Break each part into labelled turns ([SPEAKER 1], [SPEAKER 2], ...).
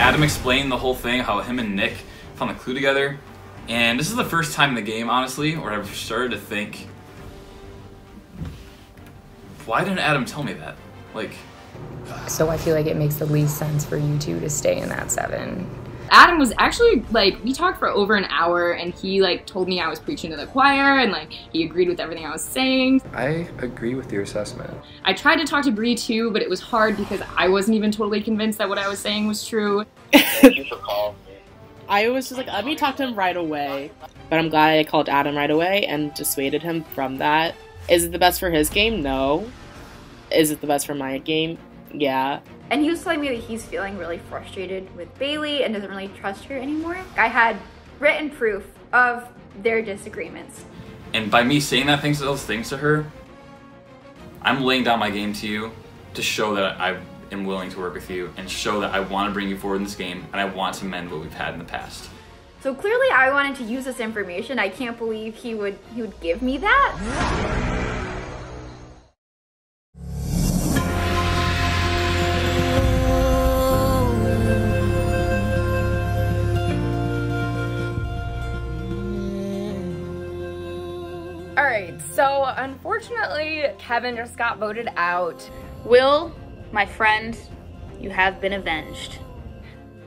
[SPEAKER 1] Adam explained the whole thing, how him and Nick found the clue together. And this is the first time in the game, honestly, where I've started to think, why didn't Adam tell me that? Like...
[SPEAKER 2] So I feel like it makes the least sense for you two to stay in that 7.
[SPEAKER 3] Adam was actually, like, we talked for over an hour, and he, like, told me I was preaching to the choir, and, like, he agreed with everything I was saying.
[SPEAKER 4] I agree with your assessment.
[SPEAKER 3] I tried to talk to Bree, too, but it was hard because I wasn't even totally convinced that what I was saying was true.
[SPEAKER 5] I was just like, let me talk to him right away. But I'm glad I called Adam right away and dissuaded him from that. Is it the best for his game? No. Is it the best for my game? Yeah.
[SPEAKER 6] And he was telling me that he's feeling really frustrated with Bailey and doesn't really trust her anymore. I had written proof of their disagreements.
[SPEAKER 1] And by me saying those things to her, I'm laying down my game to you to show that I am willing to work with you and show that I want to bring you forward in this game and I want to mend what we've had in the past.
[SPEAKER 6] So clearly I wanted to use this information. I can't believe he would give me that.
[SPEAKER 2] Alright, so unfortunately, Kevin just got voted out.
[SPEAKER 6] Will, my friend, you have been avenged.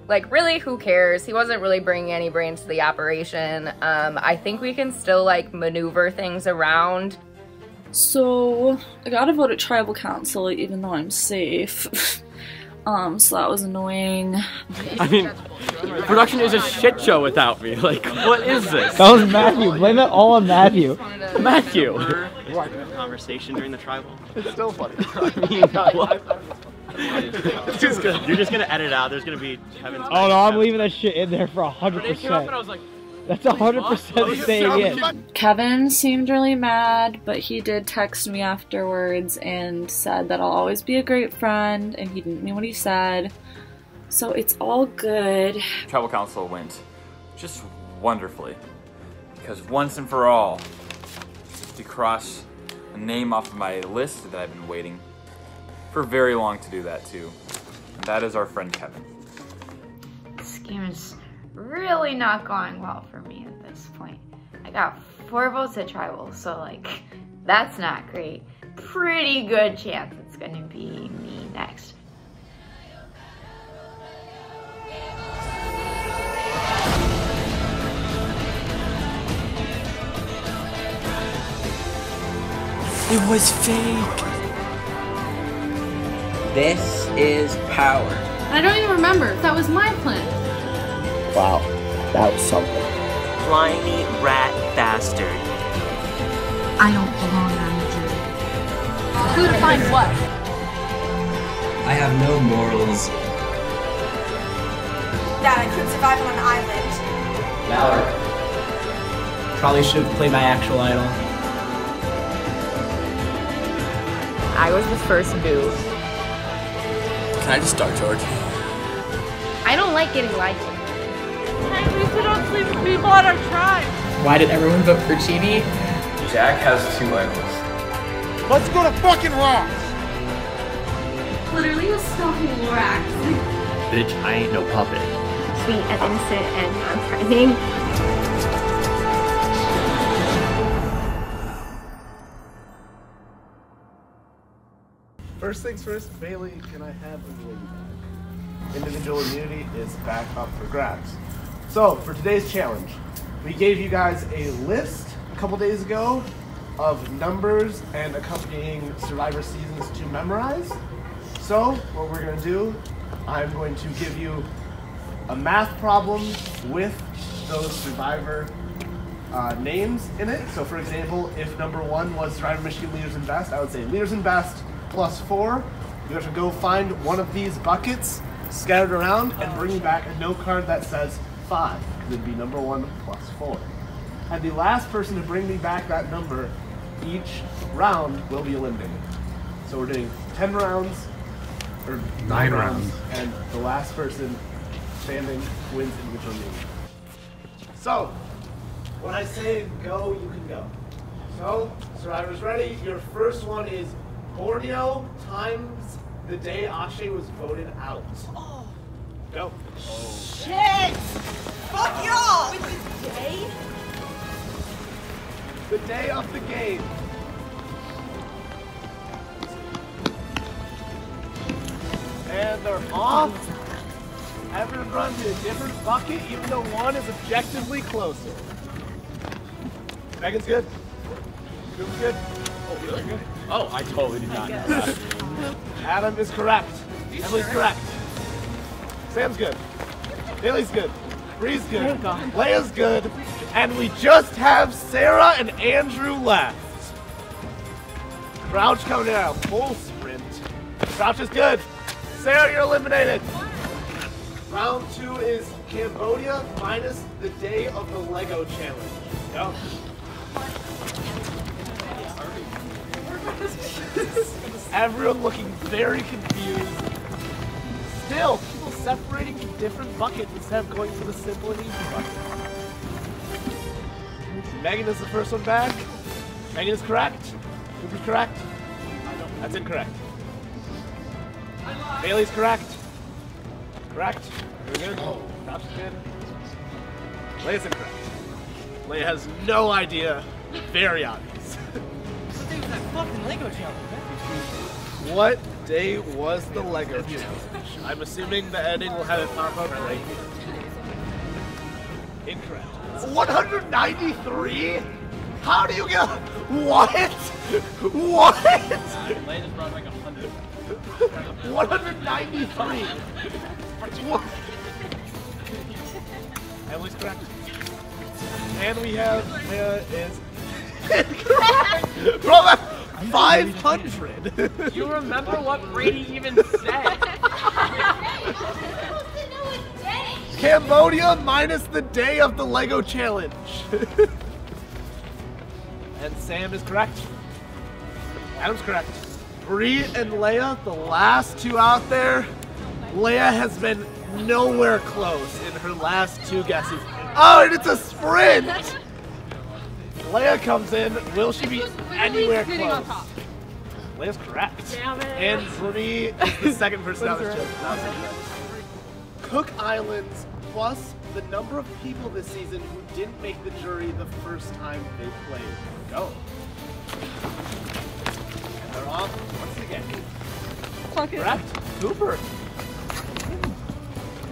[SPEAKER 2] Like, really, who cares? He wasn't really bringing any brains to the operation. I think we can still, like, maneuver things around.
[SPEAKER 7] So, I got a vote at Tribal Council even though I'm safe. So that was annoying.
[SPEAKER 8] I mean, production is a shit show without me. Like, what is this?
[SPEAKER 9] That was Matthew. Blame it all on Matthew.
[SPEAKER 8] Matthew!
[SPEAKER 10] Conversation during the tribal.
[SPEAKER 8] It's still funny.
[SPEAKER 10] I mean, what? You're just gonna edit out. There's gonna be Kevin's.
[SPEAKER 9] Oh no, I'm leaving that shit in there for 100%. That's 100% staying in.
[SPEAKER 7] Kevin seemed really mad, but he did text me afterwards and said that I'll always be a great friend, and he didn't mean what he said. So it's all good.
[SPEAKER 1] Tribal Council went just wonderfully, because once and for all, to cross a name off of my list that I've been waiting for very long to do that too, and that is our friend Kevin.
[SPEAKER 6] This game is really not going well for me at this point. I got 4 votes at Tribal, so like, that's not great. Pretty good chance it's gonna be me next.
[SPEAKER 11] It was fake. This is power.
[SPEAKER 12] I don't even remember. That was my plan.
[SPEAKER 11] Wow, that was something.
[SPEAKER 13] Slimy rat bastard.
[SPEAKER 12] I don't belong on the jury. Who to find what?
[SPEAKER 11] I have no morals.
[SPEAKER 14] Dad, I couldn't survive on an island.
[SPEAKER 15] Valor. Probably should have played my actual idol.
[SPEAKER 2] I was the first boo.
[SPEAKER 11] Can I just start, George?
[SPEAKER 12] I don't like getting lied to.
[SPEAKER 14] At least we don't sleep with people on our tribe.
[SPEAKER 15] Why did everyone vote for Chibi?
[SPEAKER 1] Jack has 2 idols.
[SPEAKER 16] Let's go to fucking rocks!
[SPEAKER 12] Literally was stalking Lorax.
[SPEAKER 10] Bitch, I ain't no puppet.
[SPEAKER 6] Sweet and innocent and non-threatening.
[SPEAKER 17] First things first, Bailey, can I have a lady bag? Individual immunity is back up for grabs. So, for today's challenge, we gave you guys a list a couple days ago of numbers and accompanying Survivor seasons to memorize. So, what we're going to do, I'm going to give you a math problem with those Survivor names in it. So, for example, if number 1 was Survivor Michigan Leaders and Best, I would say Leaders and Best plus 4. You have to go find one of these buckets scattered around and bring back a note card that says 5. It'd be number 1 plus 4. And the last person to bring me back that number each round will be eliminated. So we're doing 10 rounds, or 9 rounds, and the last person standing wins individual meeting. So, when I say go, you can go. So, Survivor's ready. Your first one is Borneo times the day Akshay was voted out.
[SPEAKER 14] Oh,
[SPEAKER 17] Go.
[SPEAKER 14] Shit! Fuck y'all! With the day?
[SPEAKER 17] The day of the game. And they're off. Everyone runs in a different bucket, even though one is objectively closer. Megan's good. Cooper's good.
[SPEAKER 8] Oh, really good? Oh, I totally did not know that.
[SPEAKER 17] Adam is correct. Emily's correct. Sam's good. Bailey's good. Bree's good. Leia's good. And we just have Sarah and Andrew left. Crouch coming out. Full sprint. Crouch is good. Sarah, you're eliminated. Round 2 is Cambodia minus the day of the Lego challenge. Go. Everyone looking very confused. Still, people separating in different buckets instead of going for the simple and easy bucket. Megan is the first one back. Megan is correct. Cooper's correct. That's incorrect. Bailey's correct. Correct. Very good. Crouch is good. Leia's incorrect. Leia has no idea. Very obvious.
[SPEAKER 14] What day was that fucking Lego challenge?
[SPEAKER 17] What day was the Lego challenge? I'm assuming the editing will have it pop up right here. Incorrect. 193? How do you get... What? What?
[SPEAKER 8] Leia's brought like 100.
[SPEAKER 17] 193. What? Emily's correct. And we have is incorrect. Bro, that's 500.
[SPEAKER 8] You remember what Brady even said?
[SPEAKER 17] Cambodia minus the day of the Lego challenge. And Sam is correct. Adam's correct. Bree and Leia, the last two out there. Leia has been nowhere close in her last two guesses. Oh, and it's a sprint! Leia comes in. Will she be anywhere close? Leia's correct.
[SPEAKER 14] Damn it.
[SPEAKER 17] And Bree is the second person out of the Cook Islands plus the number of people this season who didn't make the jury the first time they played. Go. And they're off once again. Correct. Cooper.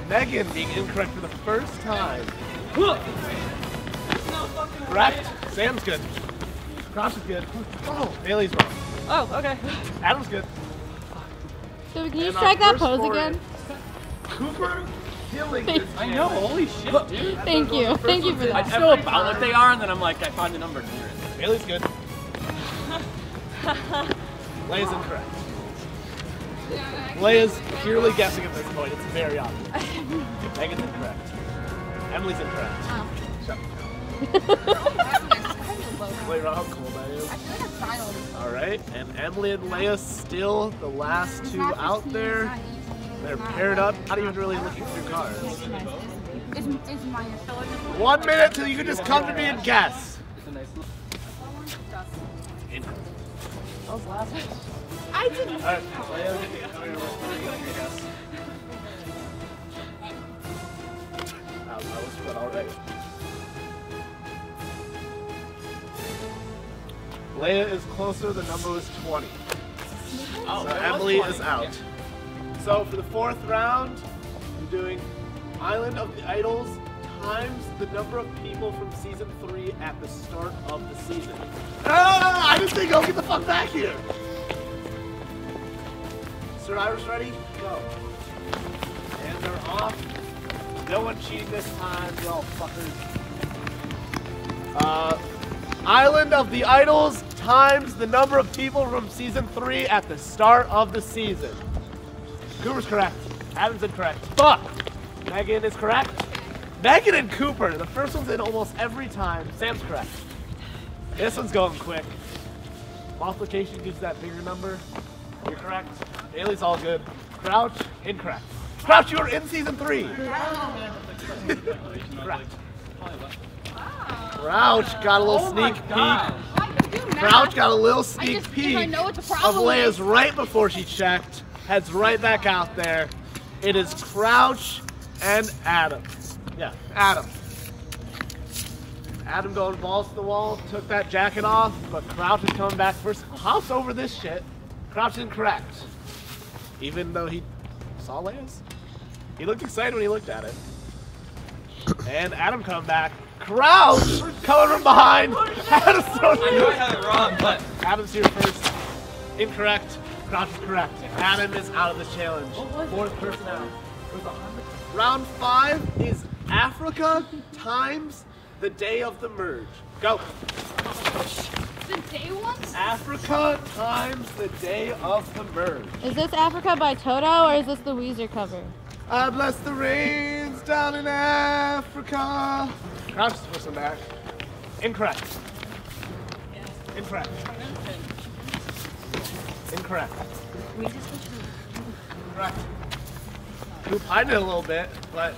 [SPEAKER 17] Megan being incorrect for the first time. Correct. Sam's good. Crouch is good. Oh, Bailey's wrong.
[SPEAKER 14] Oh, okay.
[SPEAKER 17] Adam's good.
[SPEAKER 18] So can you
[SPEAKER 17] And
[SPEAKER 18] strike
[SPEAKER 17] our
[SPEAKER 18] that
[SPEAKER 17] first
[SPEAKER 18] pose
[SPEAKER 17] scorer
[SPEAKER 18] again?
[SPEAKER 17] is Cooper killing this.
[SPEAKER 8] I know, holy shit, dude.
[SPEAKER 18] Thank you. Thank you for
[SPEAKER 8] I
[SPEAKER 18] that.
[SPEAKER 8] just know about what they are, and then I'm like, I find the number near it.
[SPEAKER 17] Bailey's good. Leia's incorrect. Leia's purely guessing at this point. It's very obvious. Megan's incorrect. Emily's incorrect. Shut Wait, how cool that is. Alright, and Emily and Leia still the last two out there. They're paired up, not even really looking through cards. 1 minute till you can just come to me and guess. That was last one.
[SPEAKER 14] I didn't.
[SPEAKER 17] Alright, Leia, come here with me. Guess. That was good already. Leia is closer, the number was 20.
[SPEAKER 8] Oh,
[SPEAKER 17] so Emily is out. So for the fourth round, I'm doing Island of the Idols times the number of people from season 3 at the start of the season. Ah! I just think I'll get the fuck back here. Survivor's ready? Go. And they're off. No one cheating this time, y'all fuckers. Island of the Idols times the number of people from season 3 at the start of the season. Cooper's correct. Adam's incorrect. Fuck! Megan is correct. Megan and Cooper. The first one's in almost every time. Sam's correct. This one's going quick. Multiplication gives that bigger number. You're correct. Bailey's all good. Crouch, incorrect. Crouch, you were in season 3. Correct. Crouch got a little sneak peek. Crouch got a little sneak peek of Leia's right before she checked. Heads right back out there. It is Crouch and Adam. Yeah, Adam. Adam going balls to the wall, took that jacket off, but Crouch is coming back first. Hops over this shit. Crouch incorrect. Even though he saw Leia's. He looked excited when he looked at it. And Adam coming back. Crouch coming from behind. Adam's so
[SPEAKER 1] I know I had it wrong, but
[SPEAKER 17] Adam's here first. Incorrect. Crouch is correct. Adam is out of the challenge. Fourth person out. Round 5 is Africa times the day of the merge. Go.
[SPEAKER 18] The day ones?
[SPEAKER 17] Africa times the day of the merge.
[SPEAKER 18] Is this Africa by Toto or is this the Weezer cover?
[SPEAKER 17] I bless the rains down in Africa. Crouch is the first one back. Incorrect. Incorrect. Incorrect. Correct. Coop hiding it a little bit, but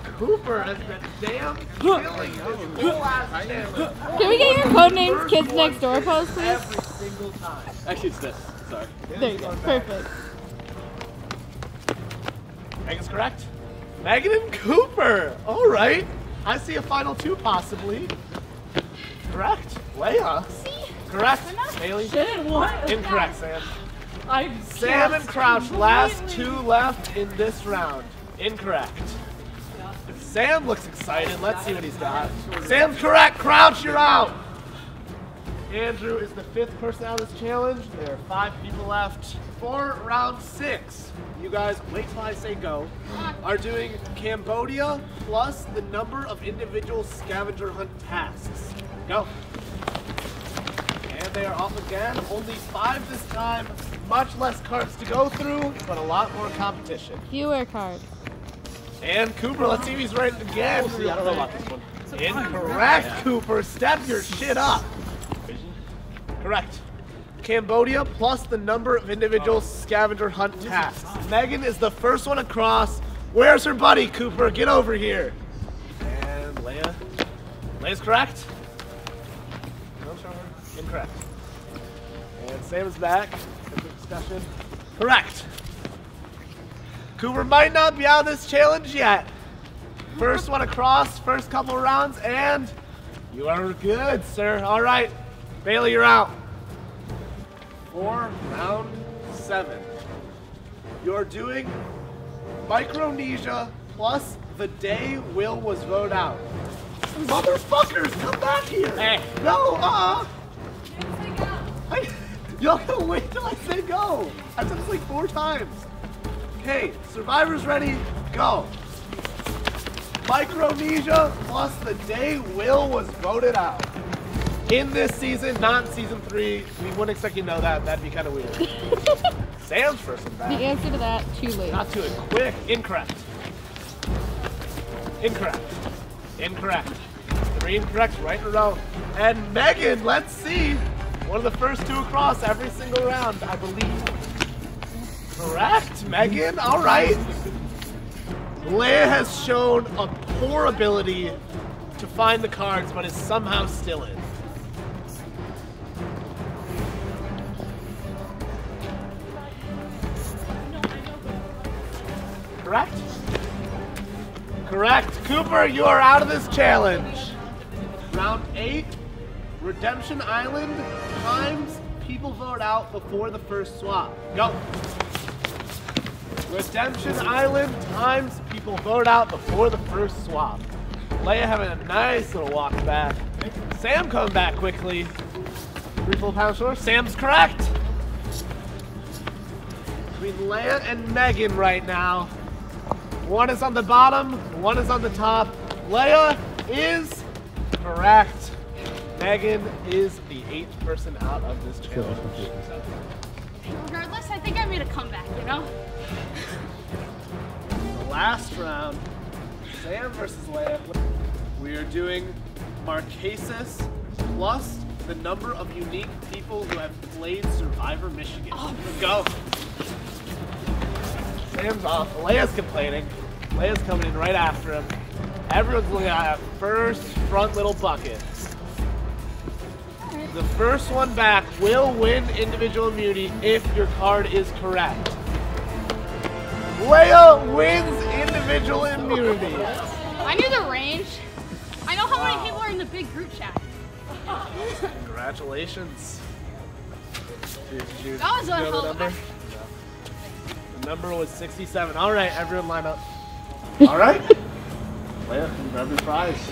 [SPEAKER 17] Cooper has been damn killing his whole ass challenge.
[SPEAKER 18] Can we get your Codenames Kids Next Door post, please?
[SPEAKER 17] Every single time.
[SPEAKER 8] Actually, it's this. Sorry.
[SPEAKER 18] There you go. Perfect.
[SPEAKER 17] Megan's correct. Megan and Cooper. All right. I see a final 2 possibly. Correct. Leia. Correct. Bailey.
[SPEAKER 14] Shit, what?
[SPEAKER 17] Incorrect, Sam. Sam and Crouch, last 2 left in this round. Incorrect. Sam looks excited. Let's see what he's got. Sam's correct. Crouch, you're out. Andrew is the 5th person out of this challenge. There are 5 people left. For round 6, you guys, wait till I say go, are doing Cambodia plus the number of individual scavenger hunt tasks. Go. And they are off again. Only 5 this time. Much less cards to go through, but a lot more competition.
[SPEAKER 18] Fewer cards.
[SPEAKER 17] And Cooper, let's see if he's right again.
[SPEAKER 8] I don't know about this one.
[SPEAKER 17] Incorrect, Cooper. Step your shit up. Correct. Cambodia plus the number of individual scavenger hunt tasks. Megan is the first one across. Where's her buddy, Cooper? Get over here. And Leia. Leia's correct. Don't show her. Incorrect. And Sam is back. Discussion. Correct. Cooper might not be out of this challenge yet. First one across, first couple rounds, and you are good, sir. All right, Bailey, you're out. For round 7, you're doing Micronesia plus the day Will was voted out. Motherfuckers, come back here.
[SPEAKER 8] Hey.
[SPEAKER 17] No, y'all gotta wait till I say go. I've done this like 4 times. Okay, survivors ready, go. Micronesia plus the day Will was voted out. In this season, not season 3. We wouldn't expect you to know that. That'd be kind of weird. Sam's first one back.
[SPEAKER 18] The answer to that, too late.
[SPEAKER 17] Not too quick. Incorrect. Incorrect. Incorrect. 3 incorrects right in a row. And Megan, let's see. One of the first 2 across every single round, I believe. Correct, Megan. All right. Leia has shown a poor ability to find the cards, but is somehow still in. Correct? Correct. Cooper, you are out of this challenge. Round 8, Redemption Island times people vote out before the first swap. Go. Redemption Island times people vote out before the first swap. Leia having a nice little walk back. Sam coming back quickly. 3 full pound short. Sam's correct. Between Leia and Megan right now. One is on the bottom, one is on the top. Leia is correct. Megan is the 8th person out of this challenge.
[SPEAKER 18] Regardless, I think I made a comeback, you know?
[SPEAKER 17] The last round, Sam versus Leia. We are doing Marquesas plus the number of unique people who have played Survivor Michigan. Oh. Go. Sam's off. Leia's complaining. Leia's coming in right after him. Everyone's looking at that first front little bucket. The first one back will win individual immunity if your card is correct. Leia wins individual individual immunity.
[SPEAKER 18] I knew the range. I know how many people are in the big group chat.
[SPEAKER 17] Congratulations. Did you
[SPEAKER 18] That was
[SPEAKER 17] know the
[SPEAKER 18] unhelpful.
[SPEAKER 17] number? The number was 67. All right, everyone line up. All right. Leia, you grab your prize.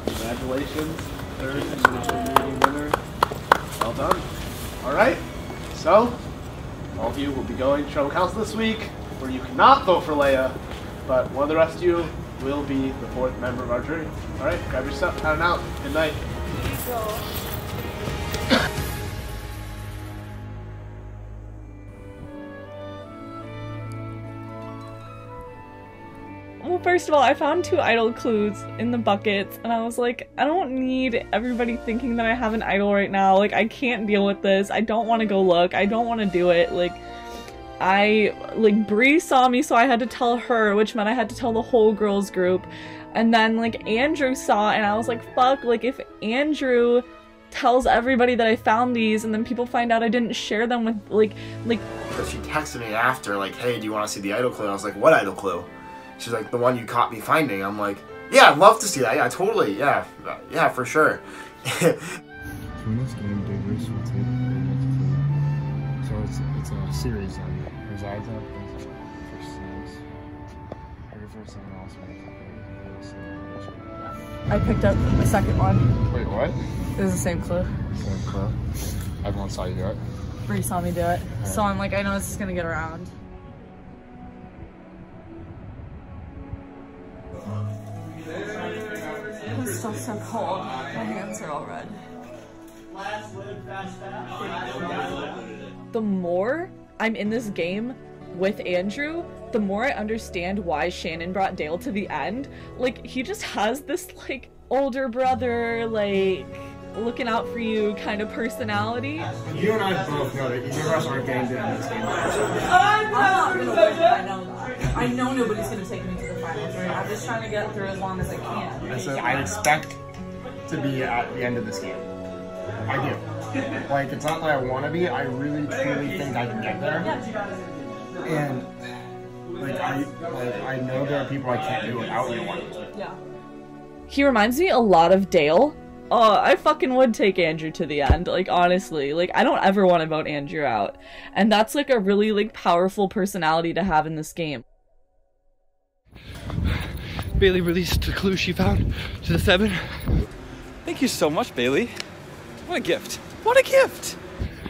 [SPEAKER 17] Congratulations. Third individual immunity winner. Well done. All right. So, all of you will be going to Tribal Council this week, where you cannot vote for Leia, but one of the rest of you will be the 4th member of our jury. All right, grab your stuff, out and out. Good night.
[SPEAKER 7] Well, first of all, I found 2 idol clues in the buckets, and I was like, I don't need everybody thinking that I have an idol right now. Like, I can't deal with this. I don't want to go look. I don't want to do it. Like, Bree saw me, so I had to tell her, which meant I had to tell the whole girls group. And then, like, Andrew saw, and I was like, fuck, like, if Andrew tells everybody that I found these, and then people find out I didn't share them with, like...
[SPEAKER 19] But she texted me after, like, hey, do you want to see the idol clue? And I was like, what idol clue? She's like, the one you caught me finding. I'm like, yeah, I'd love to see that. Yeah, totally. Yeah, for sure.
[SPEAKER 20] So in this game, Diggers will take the next clue. So it's a series on resides on first things. Every first thing also
[SPEAKER 7] I picked up the second one.
[SPEAKER 20] Wait, what?
[SPEAKER 7] It was the same clue.
[SPEAKER 20] Same clue. Everyone saw you do it?
[SPEAKER 7] Bree saw me do it. Right. So I'm like, I know this is gonna get around. It's still so cold. My hands are all red. The more I'm in this game with Andrew, the more I understand why Shannon brought Dale to the end. Like, he just has this, like, older brother, like, looking out for you kind of personality.
[SPEAKER 20] You and I both know that either of us aren't getting to in this game.
[SPEAKER 7] I know nobody's gonna take me to the finals, right? I'm just trying to get through as long as I can.
[SPEAKER 20] I said I expect to be at the end of this game. I do. Like, it's not that I want to be, I really truly think I can get there. And like I know there are people I can't do without anyone.
[SPEAKER 7] Yeah. He reminds me a lot of Dale. Oh, I fucking would take Andrew to the end, like, honestly. Like, I don't ever want to vote Andrew out. And that's, like, a really, like, powerful personality to have in this game.
[SPEAKER 8] Bailey released the clue she found to the 7.
[SPEAKER 1] Thank you so much, Bailey. What a gift. What a gift!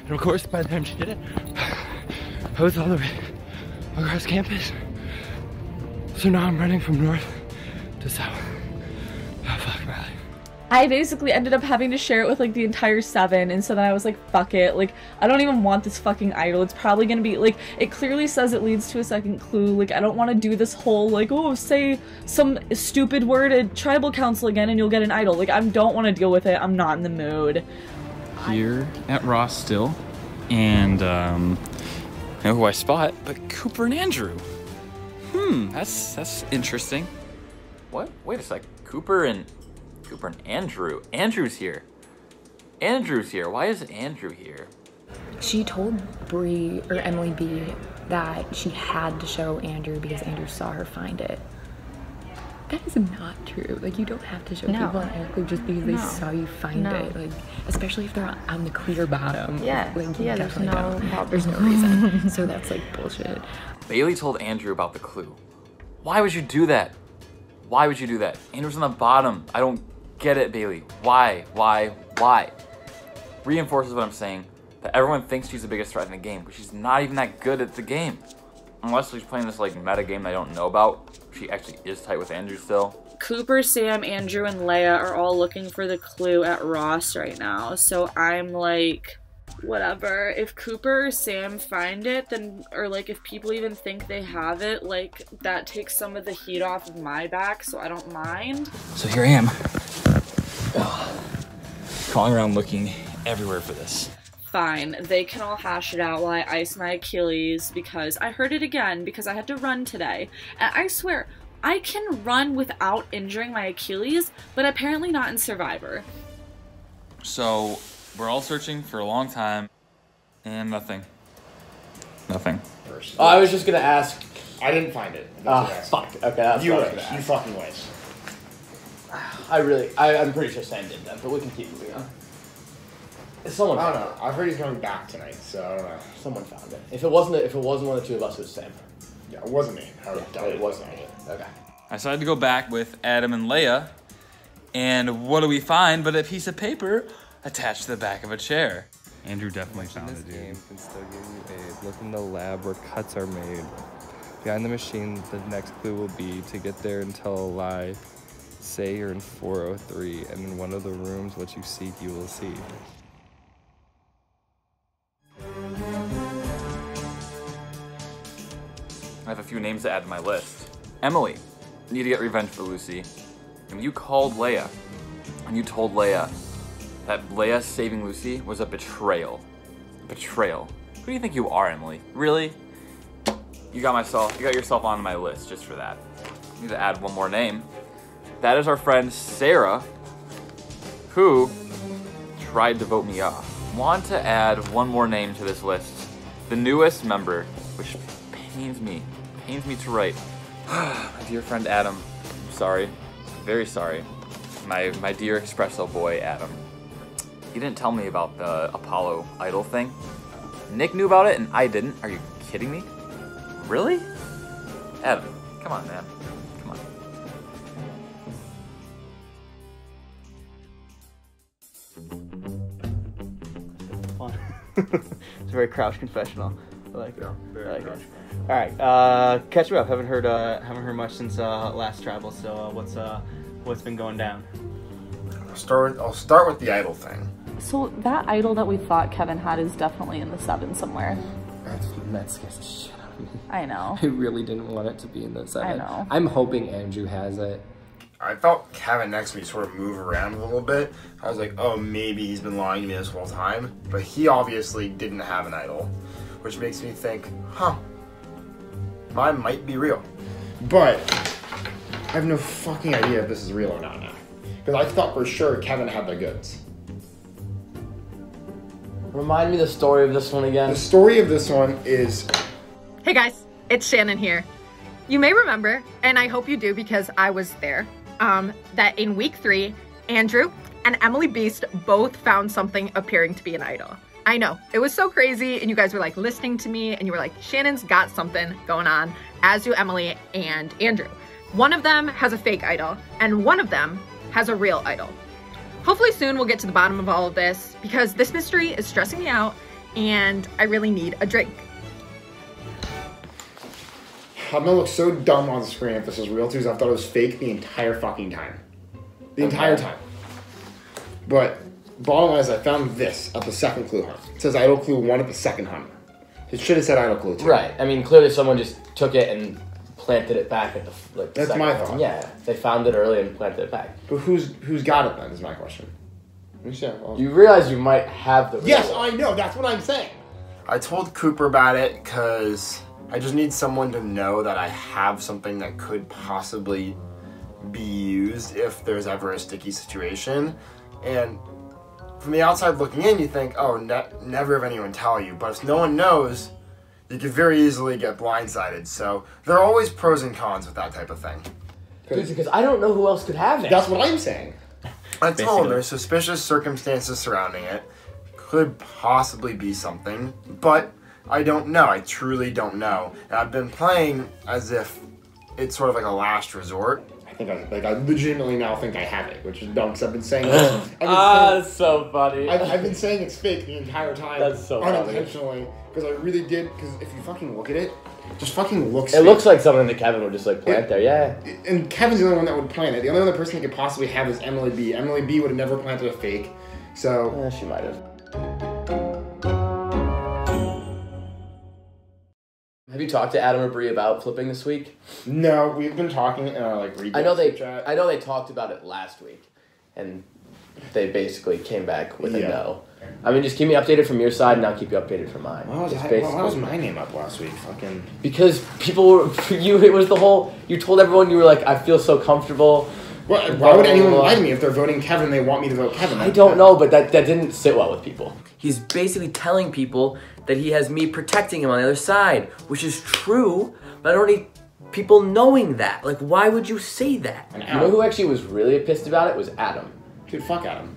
[SPEAKER 8] And of course, by the time she did it, I was all the way across campus. So now I'm running from north to south. Oh, fuck my life.
[SPEAKER 7] I basically ended up having to share it with, like, the entire 7, and so then I was like, fuck it, like, I don't even want this fucking idol. It's probably gonna be, like, it clearly says it leads to a second clue. Like, I don't want to do this whole, like, oh, say some stupid word at Tribal Council again and you'll get an idol. Like, I don't want to deal with it. I'm not in the mood.
[SPEAKER 1] Here at Ross still, and, know who I spot, but Cooper and Andrew. That's interesting. What? Wait a sec. Cooper and Andrew. Andrew's here. Andrew's here. Why is Andrew here?
[SPEAKER 2] She told Bree or Emily B that she had to show Andrew because Andrew saw her find it. That is not true. Like, you don't have to show people an air clue just because they saw you find it. Like, especially if they're on the clear bottom.
[SPEAKER 6] Yeah.
[SPEAKER 2] Like, you
[SPEAKER 6] there's
[SPEAKER 2] definitely
[SPEAKER 6] no
[SPEAKER 2] don't. There's no reason. So that's like bullshit. Bailey told Andrew about the clue. Why would you do that? Why would you do that? Andrew's on the bottom. I don't get it, Bailey. Why? Reinforces what I'm saying, that everyone thinks she's the biggest threat in the game, but she's not even that good at the game. Unless she's playing this, like, meta game that I don't know about. She actually is tight with Andrew still.
[SPEAKER 7] Cooper, Sam, Andrew, and Leia are all looking for the clue at Ross right now, so I'm like, whatever. If Cooper or Sam find it, then, or like if people even think they have it, like, that takes some of the heat off of my back, so I don't mind.
[SPEAKER 1] So here I am. Crawling around looking everywhere for this.
[SPEAKER 7] Fine, they can all hash it out while I ice my Achilles, because I hurt it again because I had to run today. And I swear, I can run without injuring my Achilles, but apparently not in Survivor.
[SPEAKER 1] So, we're all searching for a long time, and nothing. Nothing.
[SPEAKER 15] I was just gonna ask,
[SPEAKER 20] I didn't find it.
[SPEAKER 21] Fuck. Okay, that's
[SPEAKER 20] you
[SPEAKER 21] what I was
[SPEAKER 20] wish.
[SPEAKER 21] gonna
[SPEAKER 20] You
[SPEAKER 21] ask.
[SPEAKER 20] fucking wish.
[SPEAKER 21] I'm pretty sure Sam did that, but we can keep moving on. Someone.
[SPEAKER 20] I don't know. I've heard he's coming back tonight, so I don't know.
[SPEAKER 21] Someone found it. If it wasn't one of the two of us, it was Sam.
[SPEAKER 20] Yeah, it wasn't me.
[SPEAKER 21] It wasn't me. Okay.
[SPEAKER 1] I decided to go back with Adam and Leia, and what do we find but a piece of paper attached to the back of a chair? Andrew definitely found it, dude.
[SPEAKER 22] This game can still give you aid. Look in the lab where cuts are made. Behind the machine, the next clue will be to get there and tell a lie. Say you're in 403, and in one of the rooms, what you seek, you will see.
[SPEAKER 1] I have a few names to add to my list. Emily, need to get revenge for Lucy. And you called Leia, and you told Leia that Leia saving Lucy was a betrayal. Betrayal. Who do you think you are, Emily? Really? You got yourself on my list just for that. I need to add one more name. That is our friend Sarah, who tried to vote me off. Want to add one more name to this list. The newest member, which pains me to write. My dear friend Adam, I'm sorry, very sorry. My dear espresso boy Adam. He didn't tell me about the Apollo idol thing. Nick knew about it and I didn't. Are you kidding me? Really? Adam, come on, man. Come on.
[SPEAKER 23] It's a very Crouch confessional. I like it. I like it. All right, catch me up. Haven't heard much since last travel. So what's been going down?
[SPEAKER 19] I'll start with the idol thing.
[SPEAKER 7] So that idol that we thought Kevin had is definitely in the 7 somewhere.
[SPEAKER 4] That scares the shit out of me.
[SPEAKER 7] I know.
[SPEAKER 4] I really didn't want it to be in the 7.
[SPEAKER 7] I know.
[SPEAKER 4] I'm hoping Andrew has it.
[SPEAKER 19] I felt Kevin next to me sort of move around a little bit. I was like, oh, maybe he's been lying to me this whole time. But he obviously didn't have an idol, which makes me think, mine might be real.
[SPEAKER 20] But I have no fucking idea if this is real or not now. Because I thought for sure Kevin had the goods.
[SPEAKER 21] Remind me the story of this one again.
[SPEAKER 20] The story of this one is...
[SPEAKER 24] Hey guys, it's Shannon here. You may remember, and I hope you do because I was there, that in week 3, Andrew and Emily Beast both found something appearing to be an idol. I know, it was so crazy, and you guys were like listening to me, and you were like, Shannon's got something going on, as do Emily and Andrew. One of them has a fake idol, and one of them has a real idol. Hopefully soon we'll get to the bottom of all of this, because this mystery is stressing me out, and I really need a drink.
[SPEAKER 20] I'm gonna look so dumb on the screen if this is real too, because I thought it was fake the entire fucking time. The entire time. But bottom line is I found this at the second clue hunt. It says idol clue 1 at the second hunt. It should have said idol clue 2.
[SPEAKER 21] Right. I mean, clearly someone just took it and planted it back at the
[SPEAKER 20] That's
[SPEAKER 21] second
[SPEAKER 20] my
[SPEAKER 21] one.
[SPEAKER 20] thought.
[SPEAKER 21] Yeah, they found it early and planted it back.
[SPEAKER 20] But who's got it then is my question.
[SPEAKER 21] You realize you might have the real
[SPEAKER 20] Yes,
[SPEAKER 21] one.
[SPEAKER 20] I know. That's what I'm saying.
[SPEAKER 19] I told Cooper about it because I just need someone to know that I have something that could possibly be used if there's ever a sticky situation. And from the outside looking in, you think, oh, never have anyone tell you. But if no one knows, you could very easily get blindsided. So there are always pros and cons with that type of thing.
[SPEAKER 21] Dude, because I don't know who else could have it.
[SPEAKER 20] That's what I'm saying.
[SPEAKER 19] I told him there's suspicious circumstances surrounding it. Could possibly be something, but I don't know. I truly don't know. And I've been playing as if it's sort of like a last resort.
[SPEAKER 20] I legitimately now think I have it, which is dumb because I've been saying this.
[SPEAKER 21] That's so funny.
[SPEAKER 20] I've been saying it's fake the entire time.
[SPEAKER 21] That's so funny.
[SPEAKER 20] Unintentionally. Because I really did, because if you fucking look at it, it just fucking looks
[SPEAKER 21] It
[SPEAKER 20] fake.
[SPEAKER 21] looks like something that Kevin would just like plant there, yeah.
[SPEAKER 20] And Kevin's the only one that would plant it. The only other person that could possibly have is Emily B. Emily B would have never planted a fake. So...
[SPEAKER 21] she might have. Have you talked to Adam or Bree about flipping this week?
[SPEAKER 20] No, we've been talking in our
[SPEAKER 21] I know they talked about it last week, and they basically came back with a no. I mean, just keep me updated from your side, and I'll keep you updated from mine.
[SPEAKER 20] Why was my name up last week?
[SPEAKER 21] Because people were, it was the whole, you told everyone, you were like, I feel so comfortable
[SPEAKER 20] Why would anyone lie to me if they're voting Kevin? They want me to vote Kevin.
[SPEAKER 21] I don't know, but that didn't sit well with people.
[SPEAKER 3] He's basically telling people that he has me protecting him on the other side, which is true, but I don't need people knowing that. Like, why would you say that?
[SPEAKER 21] You know who actually was really pissed about it was Adam.
[SPEAKER 20] Dude, fuck Adam.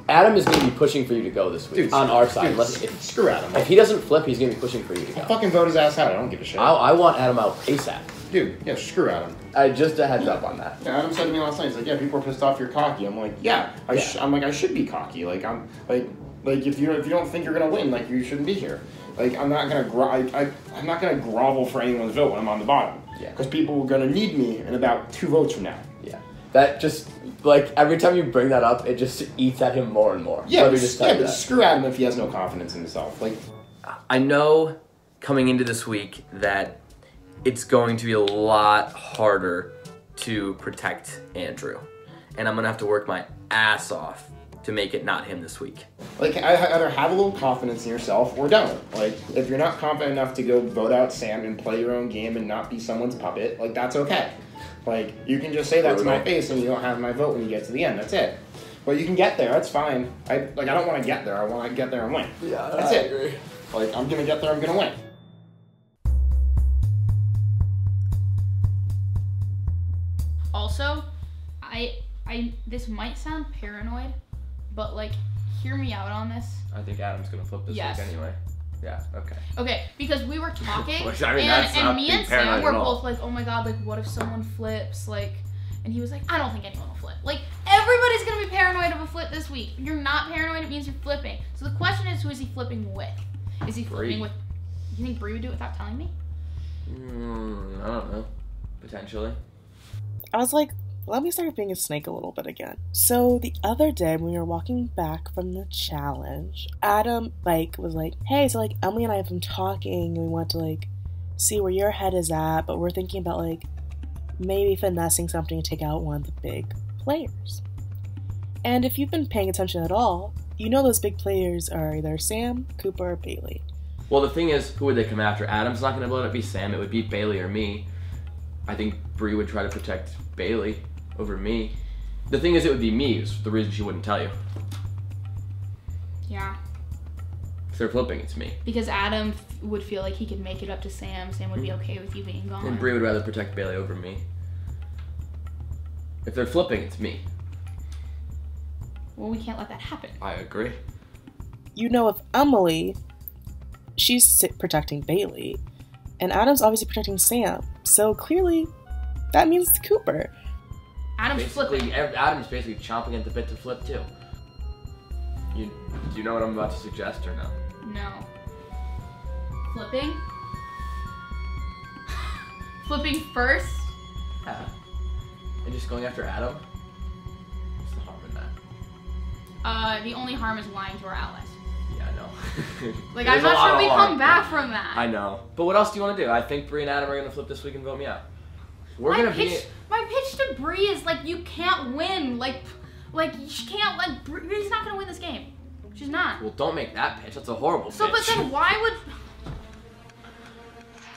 [SPEAKER 21] Adam is going to be pushing for you to go this week on our side.
[SPEAKER 20] Screw Adam.
[SPEAKER 21] If he doesn't flip, he's going to be pushing for you to go.
[SPEAKER 20] I'll fucking vote his ass out. I don't give a shit.
[SPEAKER 21] I want Adam out ASAP.
[SPEAKER 20] Dude, yeah, screw Adam.
[SPEAKER 21] Just a heads up on that.
[SPEAKER 20] Yeah, Adam said to me last night, he's like, yeah, people are pissed off you're cocky. I'm like, yeah, I'm like, I should be cocky. Like, I'm like if you don't think you're gonna win, like, you shouldn't be here. Like, I'm not gonna I'm not gonna grovel for anyone's vote when I'm on the bottom.
[SPEAKER 21] Yeah.
[SPEAKER 20] Because people are gonna need me in about 2 votes from now.
[SPEAKER 21] Yeah. That just, like, every time you bring that up, it just eats at him more and more.
[SPEAKER 20] Yeah, but screw Adam if he has no confidence in himself. Like,
[SPEAKER 3] I know coming into this week that it's going to be a lot harder to protect Andrew. And I'm gonna have to work my ass off to make it not him this week.
[SPEAKER 20] Like, either have a little confidence in yourself or don't. Like, if you're not confident enough to go vote out Sam and play your own game and not be someone's puppet, like, that's okay. Like, you can just say that to my face and you don't have my vote when you get to the end. That's it. But you can get there. That's fine. I don't want to get there. I want to get there and win.
[SPEAKER 21] Yeah,
[SPEAKER 20] that's it. Agree. Like, I'm gonna get there. I'm gonna win.
[SPEAKER 18] Also, this might sound paranoid, but like, hear me out on this.
[SPEAKER 21] I think Adam's gonna flip this week anyway. Yeah, okay.
[SPEAKER 18] Okay, because we were talking,
[SPEAKER 21] Which, I mean, and
[SPEAKER 18] me and Sam were both like, oh my god, like, what if someone flips? Like, and he was like, I don't think anyone will flip. Like, everybody's gonna be paranoid of a flip this week. If you're not paranoid, it means you're flipping. So the question is, who is he flipping with? Is he flipping with, you think Brie would do it without telling me?
[SPEAKER 21] I don't know. Potentially.
[SPEAKER 5] I was like, let me start being a snake a little bit again. So the other day when we were walking back from the challenge, Adam, like, was like, hey, so, like, Emily and I have been talking and we want to, like, see where your head is at, but we're thinking about, like, maybe finessing something to take out one of the big players. And if you've been paying attention at all, you know those big players are either Sam, Cooper, or Bailey.
[SPEAKER 21] Well, the thing is, who would they come after? Adam's not going to let it be Sam. It would be Bailey or me. I think Brie would try to protect Bailey over me. The thing is, it would be me is the reason she wouldn't tell you.
[SPEAKER 18] Yeah.
[SPEAKER 21] If they're flipping, it's me.
[SPEAKER 18] Because Adam would feel like he could make it up to Sam. Sam would be okay with you being gone.
[SPEAKER 21] And Brie would rather protect Bailey over me. If they're flipping, it's me.
[SPEAKER 18] Well, we can't let that happen.
[SPEAKER 21] I agree.
[SPEAKER 5] You know, if Emily, she's protecting Bailey, and Adam's obviously protecting Sam. So clearly, that means it's Cooper.
[SPEAKER 18] Adam's flipping.
[SPEAKER 21] Adam's basically chomping at the bit to flip too. Do you know what I'm about to suggest or no?
[SPEAKER 18] No. Flipping? Flipping first?
[SPEAKER 21] Yeah. And just going after Adam? What's the harm in that?
[SPEAKER 18] The only harm is lying to our allies.
[SPEAKER 21] Yeah, I know.
[SPEAKER 18] Like, I'm not sure we come back from that.
[SPEAKER 21] I know. But what else do you want to do? I think Brie and Adam are going to flip this week and vote me out.
[SPEAKER 18] My pitch to Brie is, like, you can't win. Like she can't, like, Brie's not going to win this game. She's not.
[SPEAKER 21] Well, don't make that pitch. That's a horrible pitch.
[SPEAKER 18] But then why would...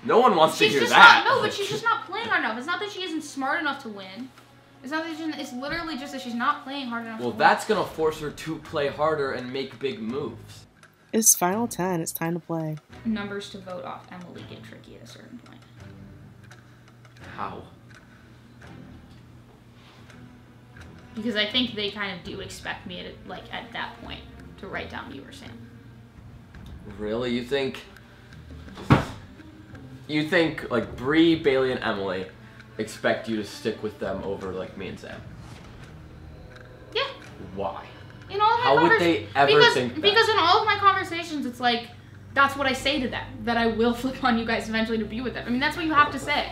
[SPEAKER 21] No one wants to hear that.
[SPEAKER 18] No, but she's just not playing hard enough. It's not that she isn't smart enough to win. It's not that it's literally just that she's not playing hard enough.
[SPEAKER 21] Well, that's going to force her to play harder and make big moves.
[SPEAKER 5] It's final 10. It's time to play.
[SPEAKER 18] Numbers to vote off Emily get tricky at a certain point.
[SPEAKER 21] How?
[SPEAKER 18] Because I think they kind of do expect me at that point to write down you or Sam.
[SPEAKER 21] Really? You think like Brie, Bailey, and Emily expect you to stick with them over like me and Sam?
[SPEAKER 18] Yeah.
[SPEAKER 21] Why?
[SPEAKER 18] In all of my
[SPEAKER 21] How would they ever think that?
[SPEAKER 18] Because in all of my conversations, it's like, that's what I say to them, that I will flip on you guys eventually to be with them. I mean, that's what you have to say.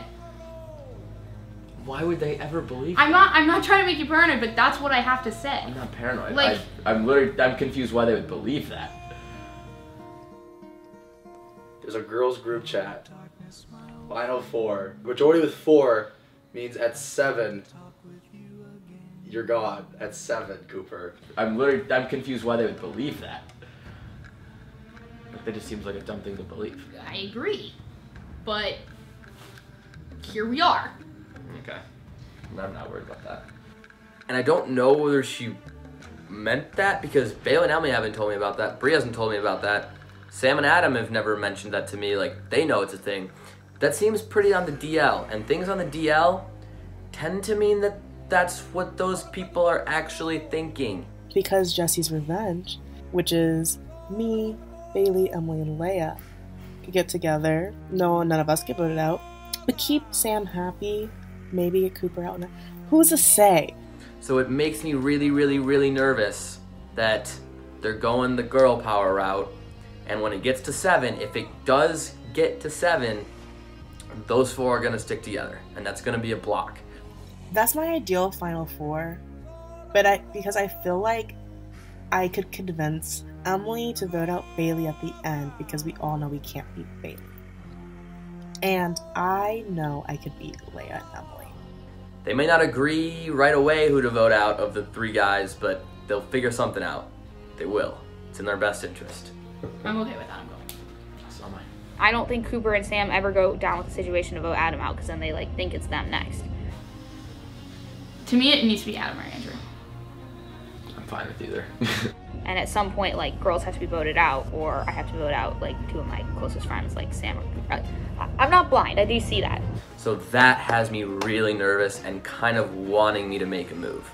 [SPEAKER 21] Why would they ever believe
[SPEAKER 18] I'm not trying to make you paranoid, but that's what I have to say.
[SPEAKER 21] I'm not paranoid.
[SPEAKER 18] Like,
[SPEAKER 21] I'm confused why they would believe that.
[SPEAKER 9] There's a girls group chat. Final 4. Majority with 4 means at 7 you're gone. At 7, Cooper.
[SPEAKER 21] I'm confused why they would believe that. Like, that just seems like a dumb thing to believe.
[SPEAKER 18] I agree, but here we are.
[SPEAKER 21] Okay. I'm not worried about that.
[SPEAKER 3] And I don't know whether she meant that, because Bailey and Emily haven't told me about that. Bri hasn't told me about that. Sam and Adam have never mentioned that to me. Like, they know it's a thing. That seems pretty on the DL. And things on the DL tend to mean that that's what those people are actually thinking.
[SPEAKER 5] Because Jesse's revenge, which is me, Bailey, Emily, and Leia, could get together. No, none of us get voted out. But keep Sam happy. Maybe get Cooper out. Who's to say?
[SPEAKER 3] So it makes me really, really, really nervous that they're going the girl power route. And when it gets to 7, if it does get to 7, those 4 are going to stick together. And that's going to be a block.
[SPEAKER 5] That's my ideal Final 4. But because I feel like I could convince Emily to vote out Bailey at the end, because we all know we can't beat Bailey. And I know I could beat Leia and Emily.
[SPEAKER 3] They may not agree right away who to vote out of the 3 guys, but they'll figure something out. They will. It's in their best interest.
[SPEAKER 18] I'm okay with Adam going.
[SPEAKER 3] So am
[SPEAKER 6] I don't think Cooper and Sam ever go down with the situation to vote Adam out, because then they like think it's them next.
[SPEAKER 18] To me, it needs to be Adam or Andrew.
[SPEAKER 21] I'm fine with either.
[SPEAKER 6] And at some point, like, girls have to be voted out, or I have to vote out, like, 2 of my closest friends, like Sam or Cooper. I'm not blind. I do see that.
[SPEAKER 3] So that has me really nervous and kind of wanting me to make a move.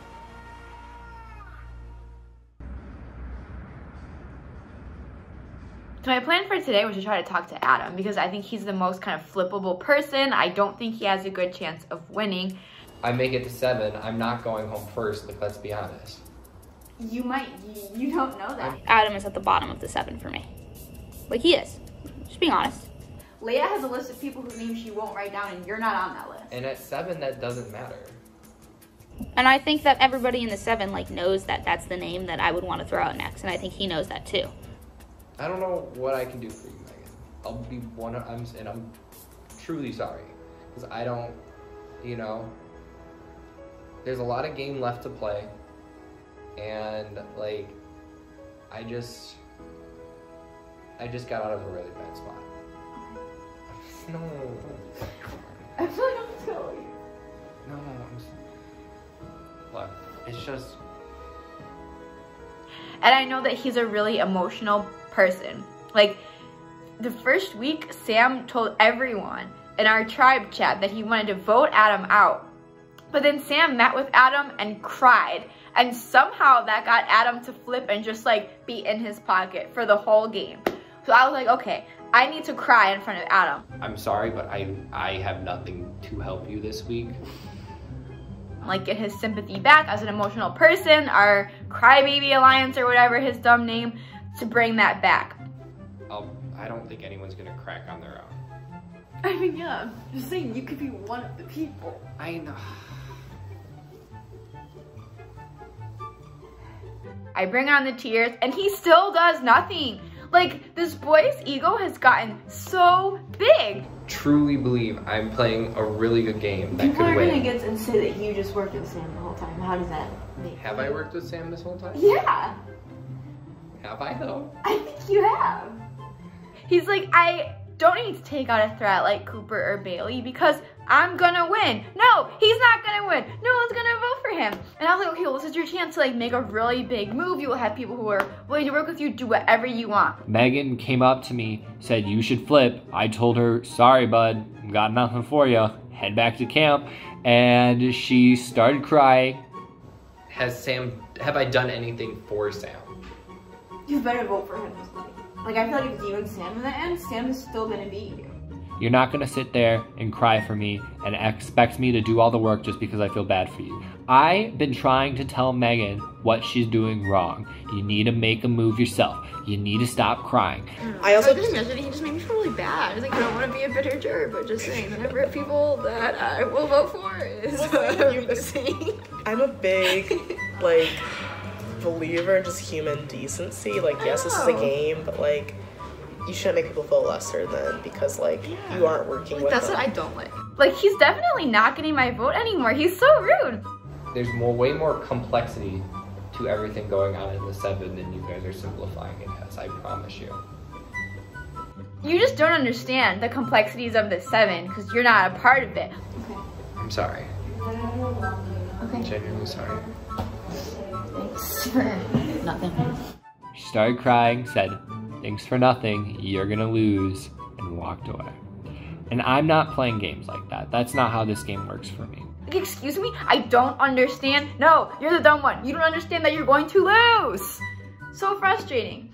[SPEAKER 6] So my plan for today was to try to talk to Adam, because I think he's the most kind of flippable person. I don't think he has a good chance of winning.
[SPEAKER 4] I make it to 7, I'm not going home first, like, let's be honest.
[SPEAKER 6] You don't know that. Adam is at the bottom of the 7 for me. Like, he is. Just being honest. Leia has a list of people whose names she won't write down, and you're not on that list.
[SPEAKER 4] And at 7, that doesn't matter.
[SPEAKER 6] And I think that everybody in the 7, like, knows that that's the name that I would want to throw out next, and I think he knows that too.
[SPEAKER 4] I don't know what I can do for you, Megan. I'll be I'm truly sorry. Because I don't, you know, there's a lot of game left to play. And, like, I just got out of a really bad spot. No.
[SPEAKER 6] I feel like I'm telling you.
[SPEAKER 4] No, look, it's just...
[SPEAKER 6] And I know that he's a really emotional person. Like, the first week, Sam told everyone in our tribe chat that he wanted to vote Adam out. But then Sam met with Adam and cried. And somehow that got Adam to flip and just, like, be in his pocket for the whole game. So I was like, okay, I need to cry in front of Adam.
[SPEAKER 4] I'm sorry, but I have nothing to help you this week.
[SPEAKER 6] Like, get his sympathy back as an emotional person, our Crybaby Alliance or whatever his dumb name, to bring that back.
[SPEAKER 4] I don't think anyone's gonna crack on their own.
[SPEAKER 6] I mean, yeah, I'm just saying you could be one of the people.
[SPEAKER 4] I know.
[SPEAKER 6] I bring on the tears, and he still does nothing. Like, this boy's ego has gotten so big.
[SPEAKER 4] Truly believe I'm playing a really good game that
[SPEAKER 6] People
[SPEAKER 4] could
[SPEAKER 6] are
[SPEAKER 4] win.
[SPEAKER 6] gonna get and say that you just worked with Sam the whole time. How does that make
[SPEAKER 4] Have I worked with Sam this whole time?
[SPEAKER 6] Yeah,
[SPEAKER 4] Have I though?
[SPEAKER 6] I think you have. He's like, I don't need to take out a threat like Cooper or Bailey because I'm gonna win. No, he's not gonna win. No one's gonna vote for him. And I was like, okay, well, this is your chance to like make a really big move. You will have people who are willing to work with you, do whatever you want.
[SPEAKER 11] Megan came up to me, said you should flip. I told her, sorry, bud, got nothing for you. Head back to camp. And she started crying.
[SPEAKER 4] Have I done anything for Sam?
[SPEAKER 6] You better vote for him this week. Like, I feel like if you and Sam in the end, Sam is still gonna beat you.
[SPEAKER 11] You're not gonna sit there and cry for me and expect me to do all the work just because I feel bad for you. I've been trying to tell Megan what she's doing wrong. You need to make a move yourself. You need to stop crying.
[SPEAKER 12] I also just yesterday he just made me feel really bad. I was like, I don't want to be a bitter jerk, but just saying the number of people that I will vote for is missing.
[SPEAKER 5] I'm a big, like, believer in just human decency. Like, yes, this is a game, but like, you shouldn't make people feel lesser than because like you aren't working with
[SPEAKER 12] That's
[SPEAKER 5] them.
[SPEAKER 12] what I don't like.
[SPEAKER 6] Like, he's definitely not getting my vote anymore. He's so rude.
[SPEAKER 4] There's way more complexity to everything going on in the 7 than you guys are simplifying it as, I promise you.
[SPEAKER 6] You just don't understand the complexities of the 7 because you're not a part of it.
[SPEAKER 4] I'm sorry.
[SPEAKER 6] Okay.
[SPEAKER 4] Genuinely sorry.
[SPEAKER 6] Thanks for nothing.
[SPEAKER 11] She started crying, said, "Thanks for nothing, you're gonna lose," and walked away. And I'm not playing games like that. That's not how this game works for me.
[SPEAKER 6] Excuse me? I don't understand. No, you're the dumb one. You don't understand that you're going to lose. So frustrating.